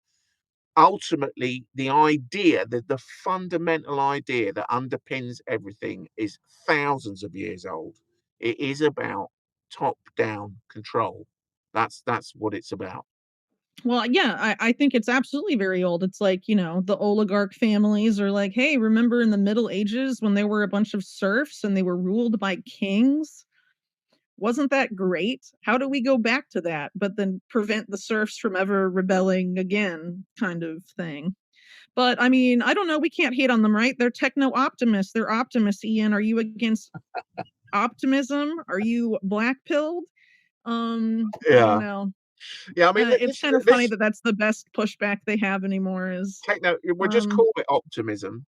ultimately the fundamental idea that underpins everything is thousands of years old. It is about top down control. That's what it's about. Well, yeah, I think it's absolutely very old. It's like, the oligarch families are like, hey, remember in the Middle Ages when there were a bunch of serfs and they were ruled by kings? Wasn't that great? How do we go back to that, but then prevent the serfs from ever rebelling again, kind of thing? But I mean, I don't know. We can't hate on them, right? They're techno optimists. They're optimists. Ian, are you against optimism? Are you black pilled? I don't Yeah, know. yeah. I mean, It's this kind of funny this that that's the best pushback they have anymore is, techno. We'll just um call it optimism.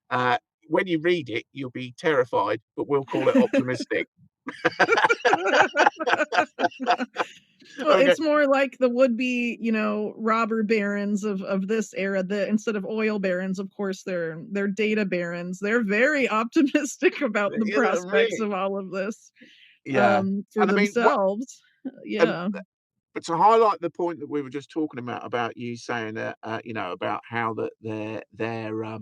Uh, when you read it, you'll be terrified, but we'll call it optimistic. well, Okay. it's more like the would-be, robber barons of this era. The Instead of oil barons, of course, they're data barons. They're very optimistic about the prospects Really, of all of this, yeah. for And I mean, what? themselves. And Yeah. but to highlight the point that we were just talking about you saying that, about how that they're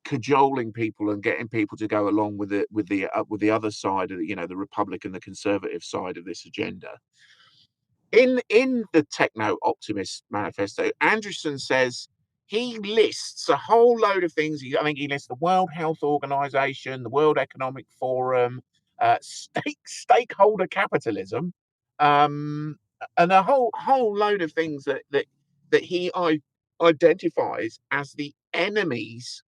cajoling people and getting people to go along with the other side of the Republican, the conservative side of this agenda. In the Techno Optimist Manifesto, Andrewson says he lists a whole load of things. I think he lists the World Health Organization, the World Economic Forum, stakeholder capitalism, um, and a whole load of things that he identifies as the enemies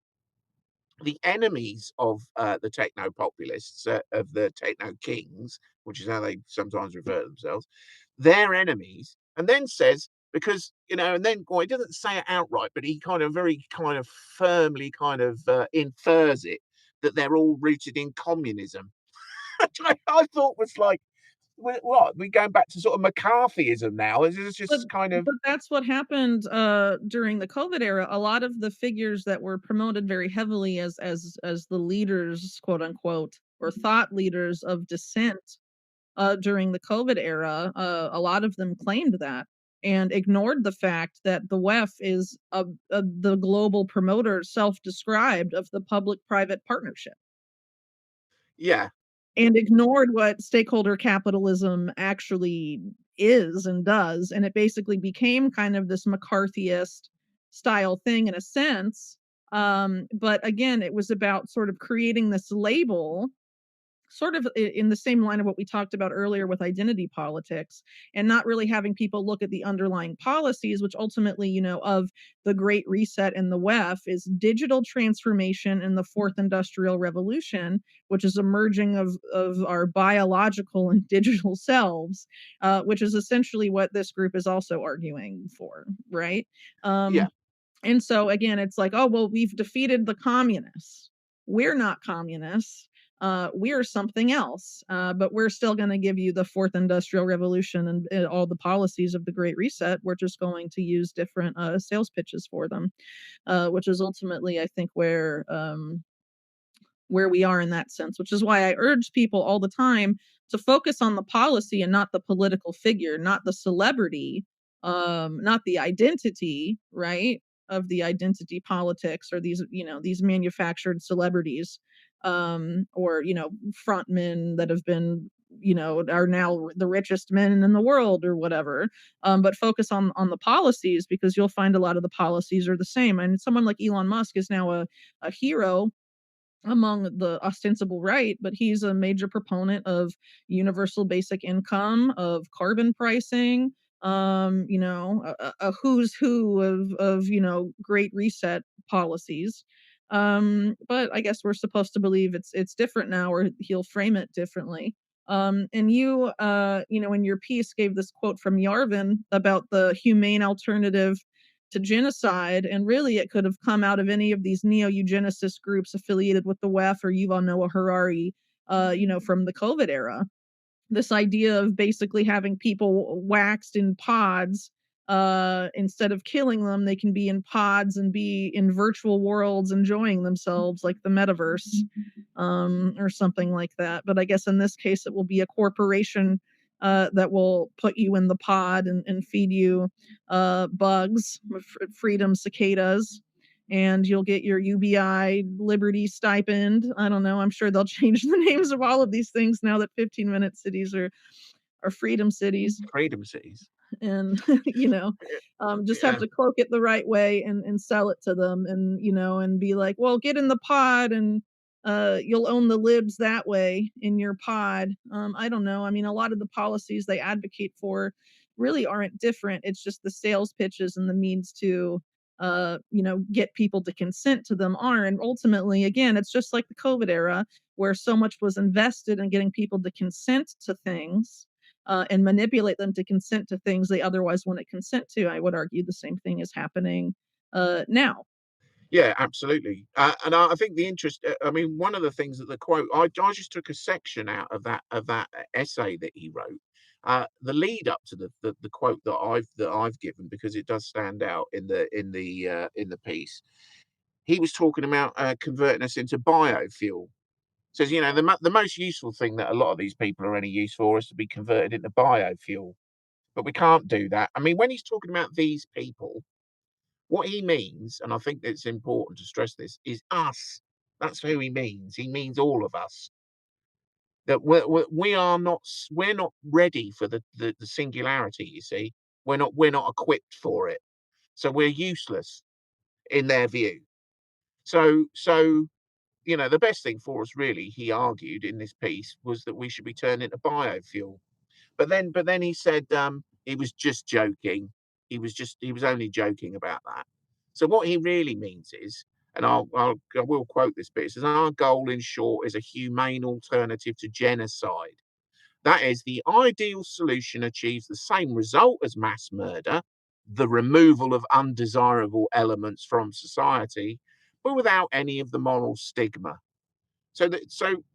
of the techno populists, of the techno kings, which is how they sometimes refer to themselves, their enemies, and then says, because, and then, well, he doesn't say it outright, but he kind of very kind of firmly kind of infers it, that they're all rooted in communism. Which I thought was like, what? We're going back to sort of McCarthyism now. It's But just kind of, but that's what happened, during the COVID era. A lot of the figures that were promoted very heavily as the leaders, quote unquote, or thought leaders of dissent, during the COVID era, a lot of them claimed that and ignored the fact that the WEF is the global promoter self-described of the public-private partnership, yeah, and ignored what stakeholder capitalism actually is and does, and it basically became kind of this McCarthyist style thing in a sense, but again, it was about sort of creating this label sort of in the same line of what we talked about earlier with identity politics, and not really having people look at the underlying policies, which ultimately, of the Great Reset and the WEF is digital transformation and the fourth industrial revolution, which is a merging of our biological and digital selves, which is essentially what this group is also arguing for, right? Yeah. And so again, it's like, oh, well, we've defeated the communists. We're not communists. We're something else. But we're still going to give you the fourth industrial revolution and all the policies of the Great Reset. We're just going to use different sales pitches for them, which is ultimately, I think, where we are in that sense, which is why I urge people all the time to focus on the policy and not the political figure, not the celebrity, not the identity, right? Of the identity politics or these manufactured celebrities, or, frontmen that have been, are now the richest men in the world or whatever. But focus on the policies, because you'll find a lot of the policies are the same. And someone like Elon Musk is now a hero among the ostensible right, but he's a major proponent of universal basic income, of carbon pricing, a who's who of great reset policies. But I guess we're supposed to believe it's different now, or he'll frame it differently. And in your piece gave this quote from Yarvin about the humane alternative to genocide, and really it could have come out of any of these neo-eugenicist groups affiliated with the WEF or Yuval Noah Harari, from the COVID era. This idea of basically having people waxed in pods, instead of killing them, they can be in pods and be in virtual worlds enjoying themselves, like the metaverse, or something like that. But I guess in this case, it will be a corporation that will put you in the pod and feed you bugs, freedom cicadas, and you'll get your UBI Liberty stipend. I don't know. I'm sure they'll change the names of all of these things now that 15-minute cities are freedom cities. Freedom cities. And just have Yeah. to cloak it the right way and sell it to them, and be like, well, get in the pod and you'll own the libs that way in your pod. I don't know. I mean, a lot of the policies they advocate for really aren't different. It's just the sales pitches and the means to get people to consent to them are. And ultimately, again, it's just like the COVID era, where so much was invested in getting people to consent to things, and manipulate them to consent to things they otherwise wouldn't consent to. I would argue the same thing is happening now. Yeah, absolutely. And I think the interest. I mean, one of the things that the quote. I just took a section out of that essay that he wrote. The lead up to the quote that I've given, because it does stand out in the piece. He was talking about converting us into biofuel. Says, the most useful thing that a lot of these people are any use for is to be converted into biofuel, but we can't do that. I mean, when he's talking about these people, what he means, and I think it's important to stress this, is us. That's who he means. He means all of us. That we are not we're not ready for the singularity. You see, we're not equipped for it, so we're useless in their view. So the best thing for us, really, he argued in this piece, was that we should be turned into biofuel. But then he said he was just joking. He was only joking about that. So what he really means is, and I will quote this bit. It says, "Our goal, in short, is a humane alternative to genocide. That is, the ideal solution achieves the same result as mass murder, the removal of undesirable elements from society, but without any of the moral stigma." So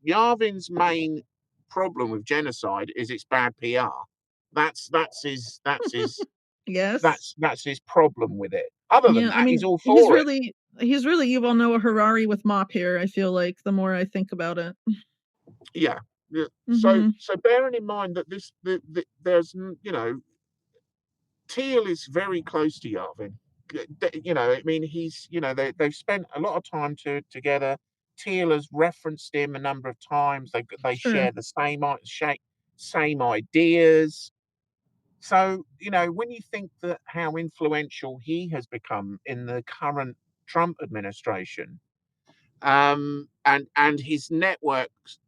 Yarvin's main problem with genocide is it's bad PR. That's his Yes. that's his problem with it. Other than Yeah. I that, he's mean, all he's for it. really he's really Yuval Noah Harari with mop hair. I feel like the more I think about it. Yeah. Yeah. So Hmm. so bearing in mind that there's Teal is very close to Yarvin. I mean, they've spent a lot of time together. Teal has referenced him a number of times. They Sure. share the same ideas. So, when you think that how influential he has become in the current Trump administration, and his networks.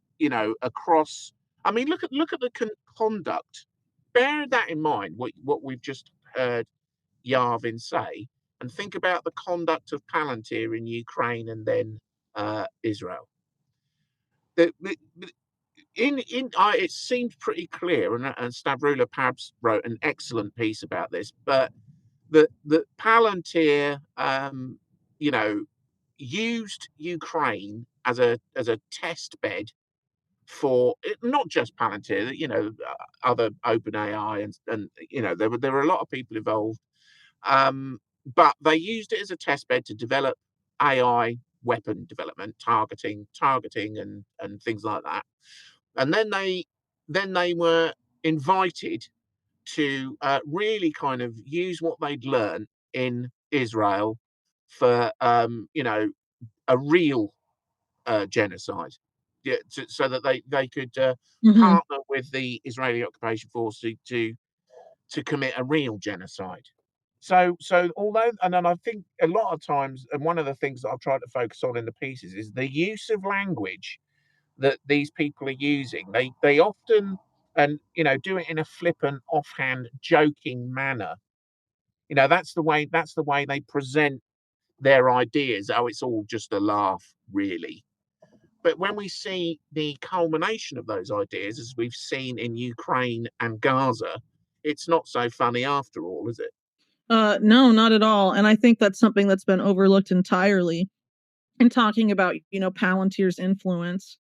across. I mean, look at the conduct. Bear that in mind. What we've just heard Yarvin say, and think about the conduct of Palantir in Ukraine and then Israel. It seemed pretty clear, and Stavrula Pabs wrote an excellent piece about this, but that Palantir, used Ukraine as a test bed for not just Palantir, other OpenAI and there were a lot of people involved, but they used it as a test bed to develop AI weapon development, targeting, and things like that. And then they were invited to really kind of use what they'd learned in Israel for a real genocide, yeah, so that they could Mhm. partner with the Israeli occupation force to commit a real genocide. So although, and then I think a lot of times, and one of the things that I've tried to focus on in the pieces is the use of language that these people are using. They often, and do it in a flippant, offhand, joking manner. That's the way they present their ideas. Oh, it's all just a laugh, really. But when we see the culmination of those ideas, as we've seen in Ukraine and Gaza, it's not so funny after all, is it? No, not at all. And I think that's something that's been overlooked entirely in talking about, Palantir's influence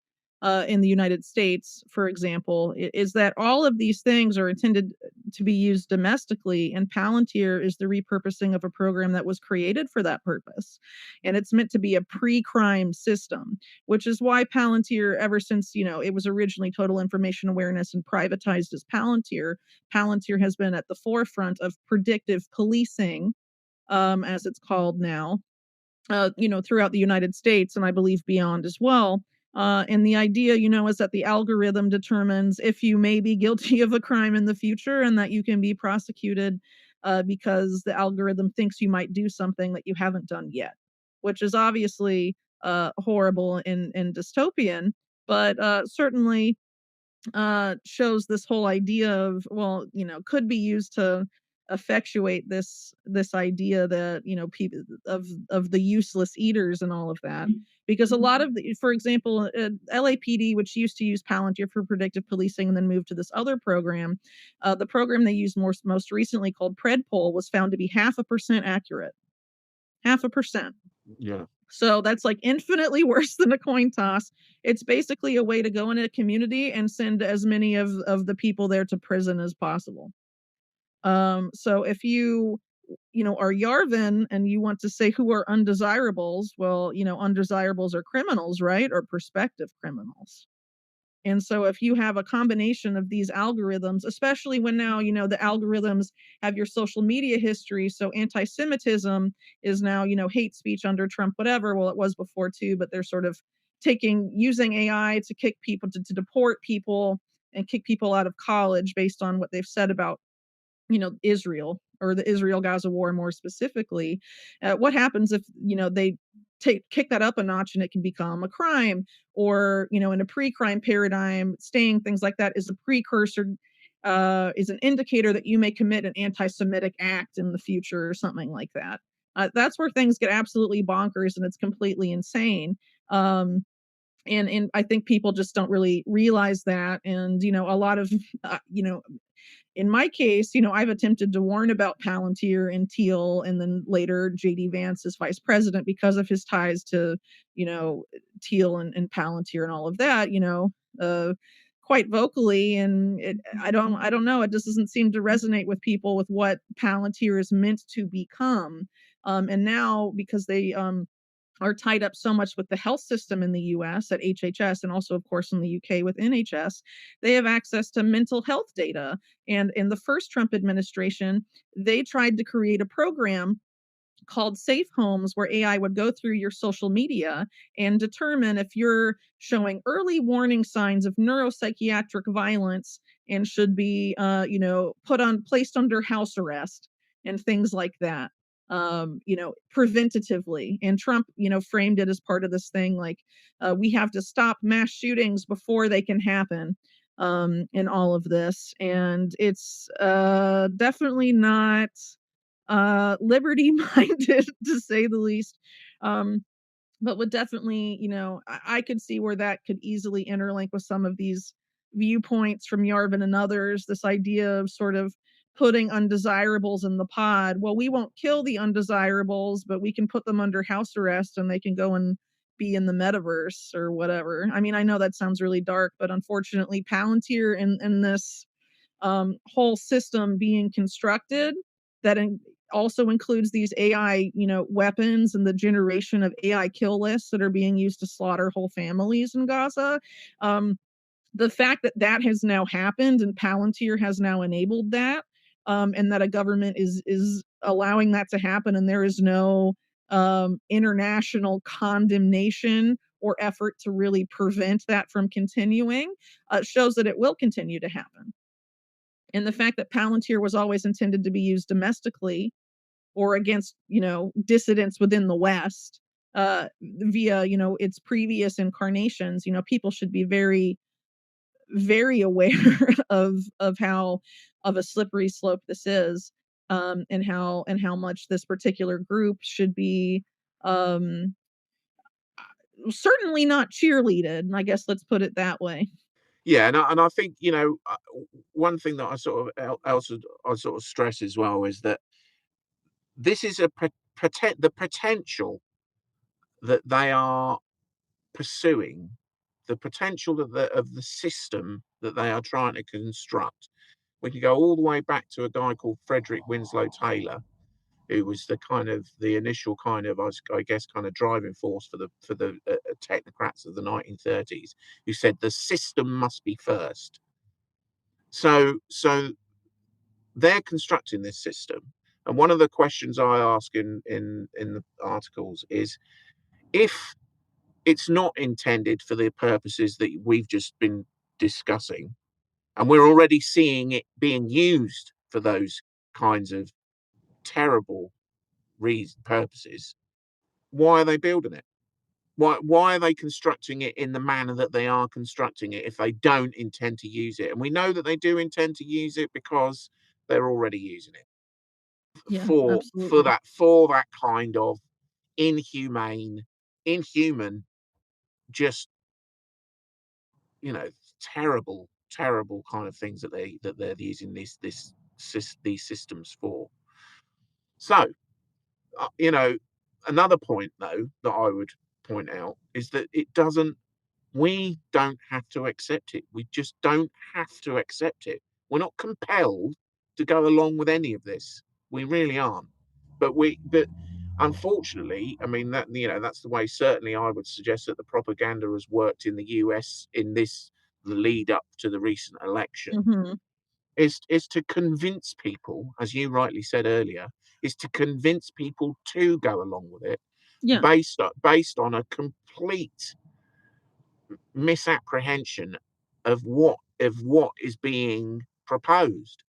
in the United States, for example, is that all of these things are intended to be used domestically, and Palantir is the repurposing of a program that was created for that purpose. And it's meant to be a pre-crime system, which is why Palantir, ever since, it was originally Total Information Awareness and privatized as Palantir has been at the forefront of predictive policing, as it's called now, throughout the United States and I believe beyond as well. And the idea, is that the algorithm determines if you may be guilty of a crime in the future and that you can be prosecuted because the algorithm thinks you might do something that you haven't done yet, which is obviously horrible and dystopian, but certainly shows this whole idea of, well, could be used to effectuate this idea that, people of the useless eaters and all of that. Because a lot of the, for example, LAPD, which used to use Palantir for predictive policing and then moved to this other program, the program they used most recently called Predpol was found to be 0.5% accurate. 0.5%. Yeah. So that's like infinitely worse than a coin toss. It's basically a way to go in a community and send as many of the people there to prison as possible. So if you, are Yarvin and you want to say who are undesirables, well, undesirables are criminals, right? Or prospective criminals. And so if you have a combination of these algorithms, especially when now, the algorithms have your social media history. So anti-Semitism is now, hate speech under Trump, whatever. Well, it was before too, but they're sort of using AI to kick people, to deport people and kick people out of college based on what they've said about, Israel or the Israel-Gaza war more specifically. What happens if, they kick that up a notch and it can become a crime? Or, in a pre-crime paradigm, staying things like that is a precursor, is an indicator that you may commit an anti-Semitic act in the future or something like that. That's where things get absolutely bonkers and it's completely insane. And I think people just don't really realize that. And, a lot of, in my case, I've attempted to warn about Palantir and Teal and then later JD Vance as vice president because of his ties to, Teal and Palantir and all of that, uh, quite vocally. And I don't know. It just doesn't seem to resonate with people with what Palantir is meant to become. And now because they, are tied up so much with the health system in the US at HHS and also, of course, in the UK with NHS, they have access to mental health data. And in the first Trump administration, they tried to create a program called Safe Homes where AI would go through your social media and determine if you're showing early warning signs of neuropsychiatric violence and should be, placed under house arrest and things like that. preventatively. And Trump, framed it as part of this thing like, we have to stop mass shootings before they can happen, in all of this. And it's definitely not liberty minded, to say the least. Um, but would definitely, I could see where that could easily interlink with some of these viewpoints from Yarvin and others. This idea of sort of putting undesirables in the pod. Well, we won't kill the undesirables, but we can put them under house arrest and they can go and be in the metaverse or whatever. I mean, I know that sounds really dark, but unfortunately, Palantir in this whole system being constructed that also includes these AI, weapons and the generation of AI kill lists that are being used to slaughter whole families in Gaza. Um, the fact that that has now happened and Palantir has now enabled that, and that a government is allowing that to happen, and there is no international condemnation or effort to really prevent that from continuing, shows that it will continue to happen. And the fact that Palantir was always intended to be used domestically or against, dissidents within the West, via, its previous incarnations, people should be very, very aware of how of a slippery slope this is, and how much this particular group should be, um, certainly not cheerleaded. I guess let's put it that way. Yeah, and I think one thing that I sort of stress as well is that this is the potential that they are pursuing, the potential of the system that they are trying to construct. We can go all the way back to a guy called Frederick Winslow Taylor, who was the initial I guess kind of driving force for the technocrats of the 1930s, who said the system must be first. So they're constructing this system, and one of the questions I ask in the articles is, if it's not intended for the purposes that we've just been discussing, and we're already seeing it being used for those kinds of terrible purposes, why are they building it? Why are they constructing it in the manner that they are constructing it if they don't intend to use it? And we know that they do intend to use it because they're already using it Yeah, for absolutely. that kind of inhuman, just terrible, terrible kind of things that they're using these systems for. So, you know, another point though that I would point out is that we don't have to accept it. We just don't have to accept it. We're not compelled to go along with any of this. We really aren't. But unfortunately, I mean that's the way. Certainly, I would suggest that the propaganda has worked in the US in the lead up to the recent election, Hmm. is to convince people, as you rightly said earlier, is to convince people to go along with it, Yeah. based on a complete misapprehension of what is being proposed.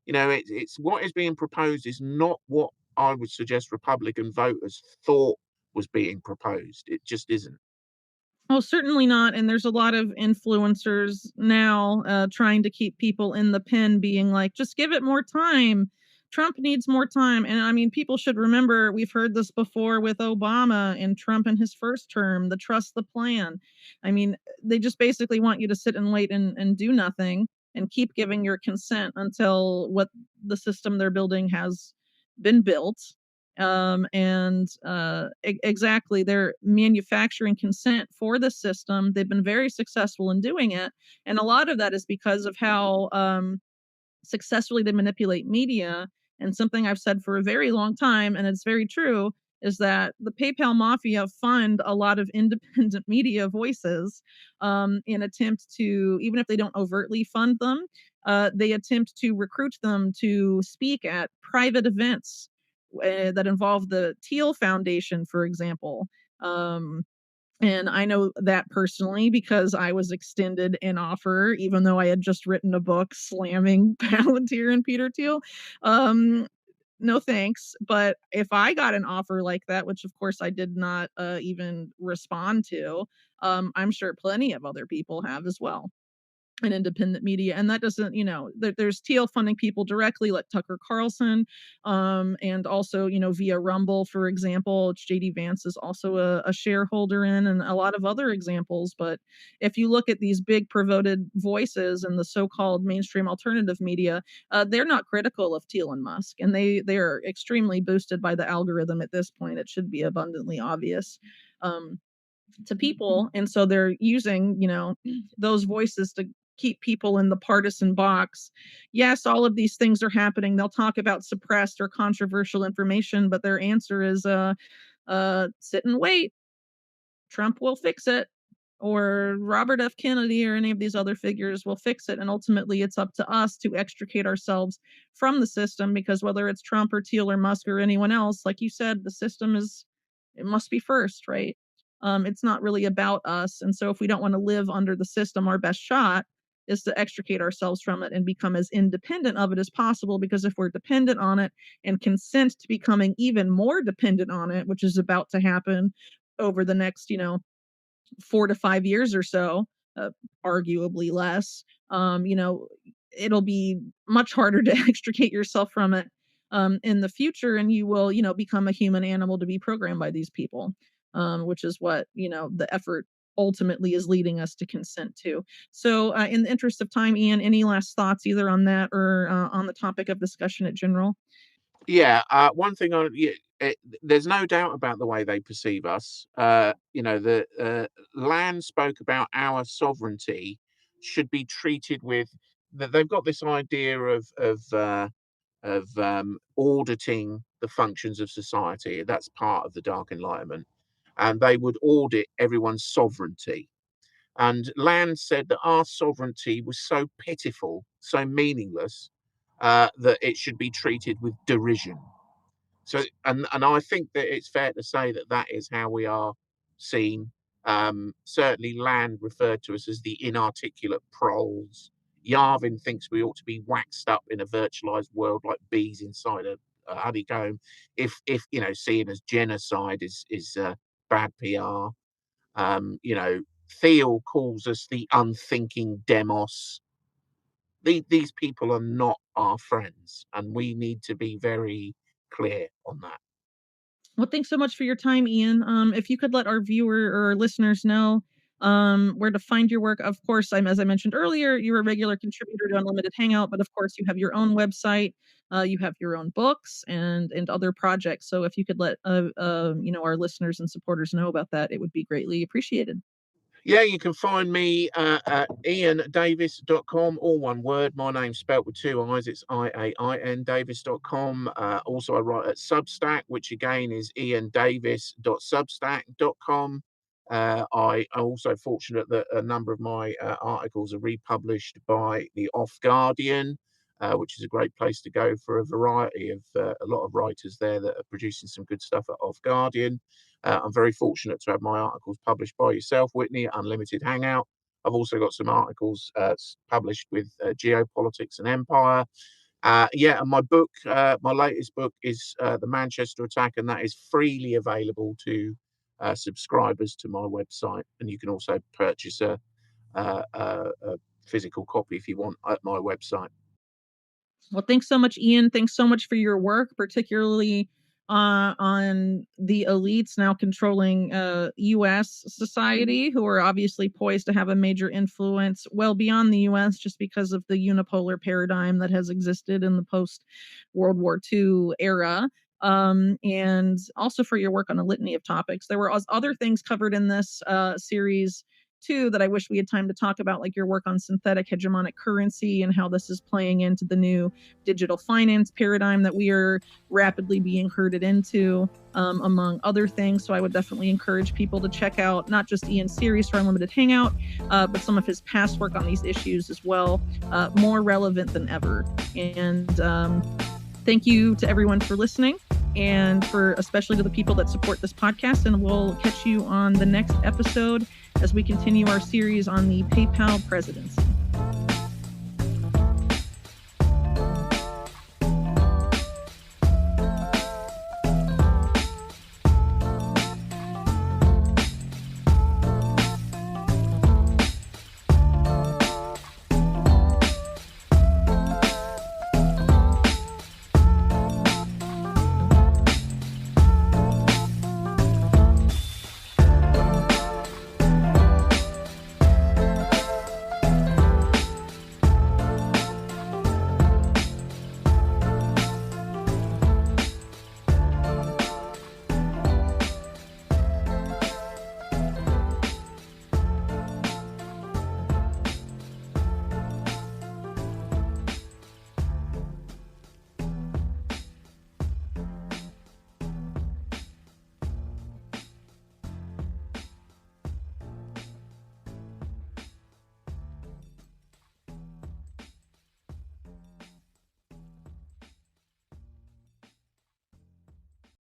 It's what is being proposed is not what I would suggest Republican voters thought was being proposed. It just isn't. Oh, certainly not. And there's a lot of influencers now, trying to keep people in the pen, being like, just give it more time. Trump needs more time. And I mean, people should remember we've heard this before with Obama and Trump in his first term, the trust the plan. I mean, they just basically want you to sit and wait and do nothing and keep giving your consent until what the system they're building has been built. Exactly, they're manufacturing consent for the system. They've been very successful in doing it, and a lot of that is because of how successfully they manipulate media. And something I've said for a very long time, and it's very true, is that the PayPal mafia fund a lot of independent media voices, in attempt to, even if they don't overtly fund them, they attempt to recruit them to speak at private events that involve the Teal Foundation, for example. Um, and I know that personally because I was extended an offer, even though I had just written a book slamming Palantir and Peter Thiel. Um, no thanks. But if I got an offer like that, which of course I did not even respond to, I'm sure plenty of other people have as well. And independent media, and that doesn't, there's TL funding people directly, like Tucker Carlson, and also, via Rumble, for example, which JD Vance is also a shareholder in, and a lot of other examples. But if you look at these big promoted voices in the so-called mainstream alternative media, they're not critical of Thiel and Musk, and they are extremely boosted by the algorithm at this point. It should be abundantly obvious. To people, and so they're using those voices to keep people in the partisan box. Yes, all of these things are happening. They'll talk about suppressed or controversial information, but their answer is sit and wait. Trump will fix it, or Robert F. Kennedy or any of these other figures will fix it. And ultimately, it's up to us to extricate ourselves from the system, because whether it's Trump or Thiel or Musk or anyone else, like you said, the system it must be first, right? It's not really about us. And so if we don't want to live under the system, our best shot is to extricate ourselves from it and become as independent of it as possible. Because if we're dependent on it and consent to becoming even more dependent on it, which is about to happen over the next, 4 to 5 years or so, uh, arguably less, it'll be much harder to extricate yourself from it in the future, and you will, become a human animal to be programmed by these people, which is what, the effort ultimately is leading us to consent to. So, in the interest of time, Ian, any last thoughts either on that or on the topic of discussion in general? Yeah, one thing there's no doubt about the way they perceive us. The Land spoke about our sovereignty should be treated with that. They've got this idea of auditing the functions of society. That's part of the Dark Enlightenment, and they would audit everyone's sovereignty. And Land said that our sovereignty was so pitiful, so meaningless, that it should be treated with derision. So, and I think that it's fair to say that that is how we are seen. Certainly, Land referred to us as the inarticulate proles. Yarvin thinks we ought to be waxed up in a virtualized world like bees inside a honeycomb. If seeing as genocide is bad PR. Thiel calls us the unthinking demos. These people are not our friends, and we need to be very clear on that. Well, thanks so much for your time, Ian. If you could let our viewer or listeners know where to find your work. Of course, as I mentioned earlier, you're a regular contributor to Unlimited Hangout, but of course, you have your own website, you have your own books and other projects. So if you could let our listeners and supporters know about that, it would be greatly appreciated. Yeah, you can find me at iaindavis.com, all one word. My name's spelt with two I's. It's IAIN Davis.com. Also, I write at Substack, which again is iandavis.substack.com. I'm also fortunate that a number of my articles are republished by the Off Guardian, which is a great place to go for a variety of a lot of writers there that are producing some good stuff at Off Guardian. I'm very fortunate to have my articles published by yourself, Whitney, at Unlimited Hangout. I've also got some articles published with Geopolitics and Empire. And my book, my latest book is The Manchester Attack, and that is freely available to subscribers to my website. And you can also purchase a physical copy if you want at my website. Well, thanks so much, Ian. Thanks so much for your work, particularly on the elites now controlling U.S. society, who are obviously poised to have a major influence well beyond the U.S. just because of the unipolar paradigm that has existed in the post-World War II era. And also for your work on a litany of topics. There were other things covered in this series too that I wish we had time to talk about, like your work on synthetic hegemonic currency and how this is playing into the new digital finance paradigm that we are rapidly being herded into, among other things. So I would definitely encourage people to check out not just Ian's series for Unlimited Hangout, but some of his past work on these issues as well, more relevant than ever. And thank you to everyone for listening, and for especially to the people that support this podcast. And we'll catch you on the next episode as we continue our series on the PayPal presidency.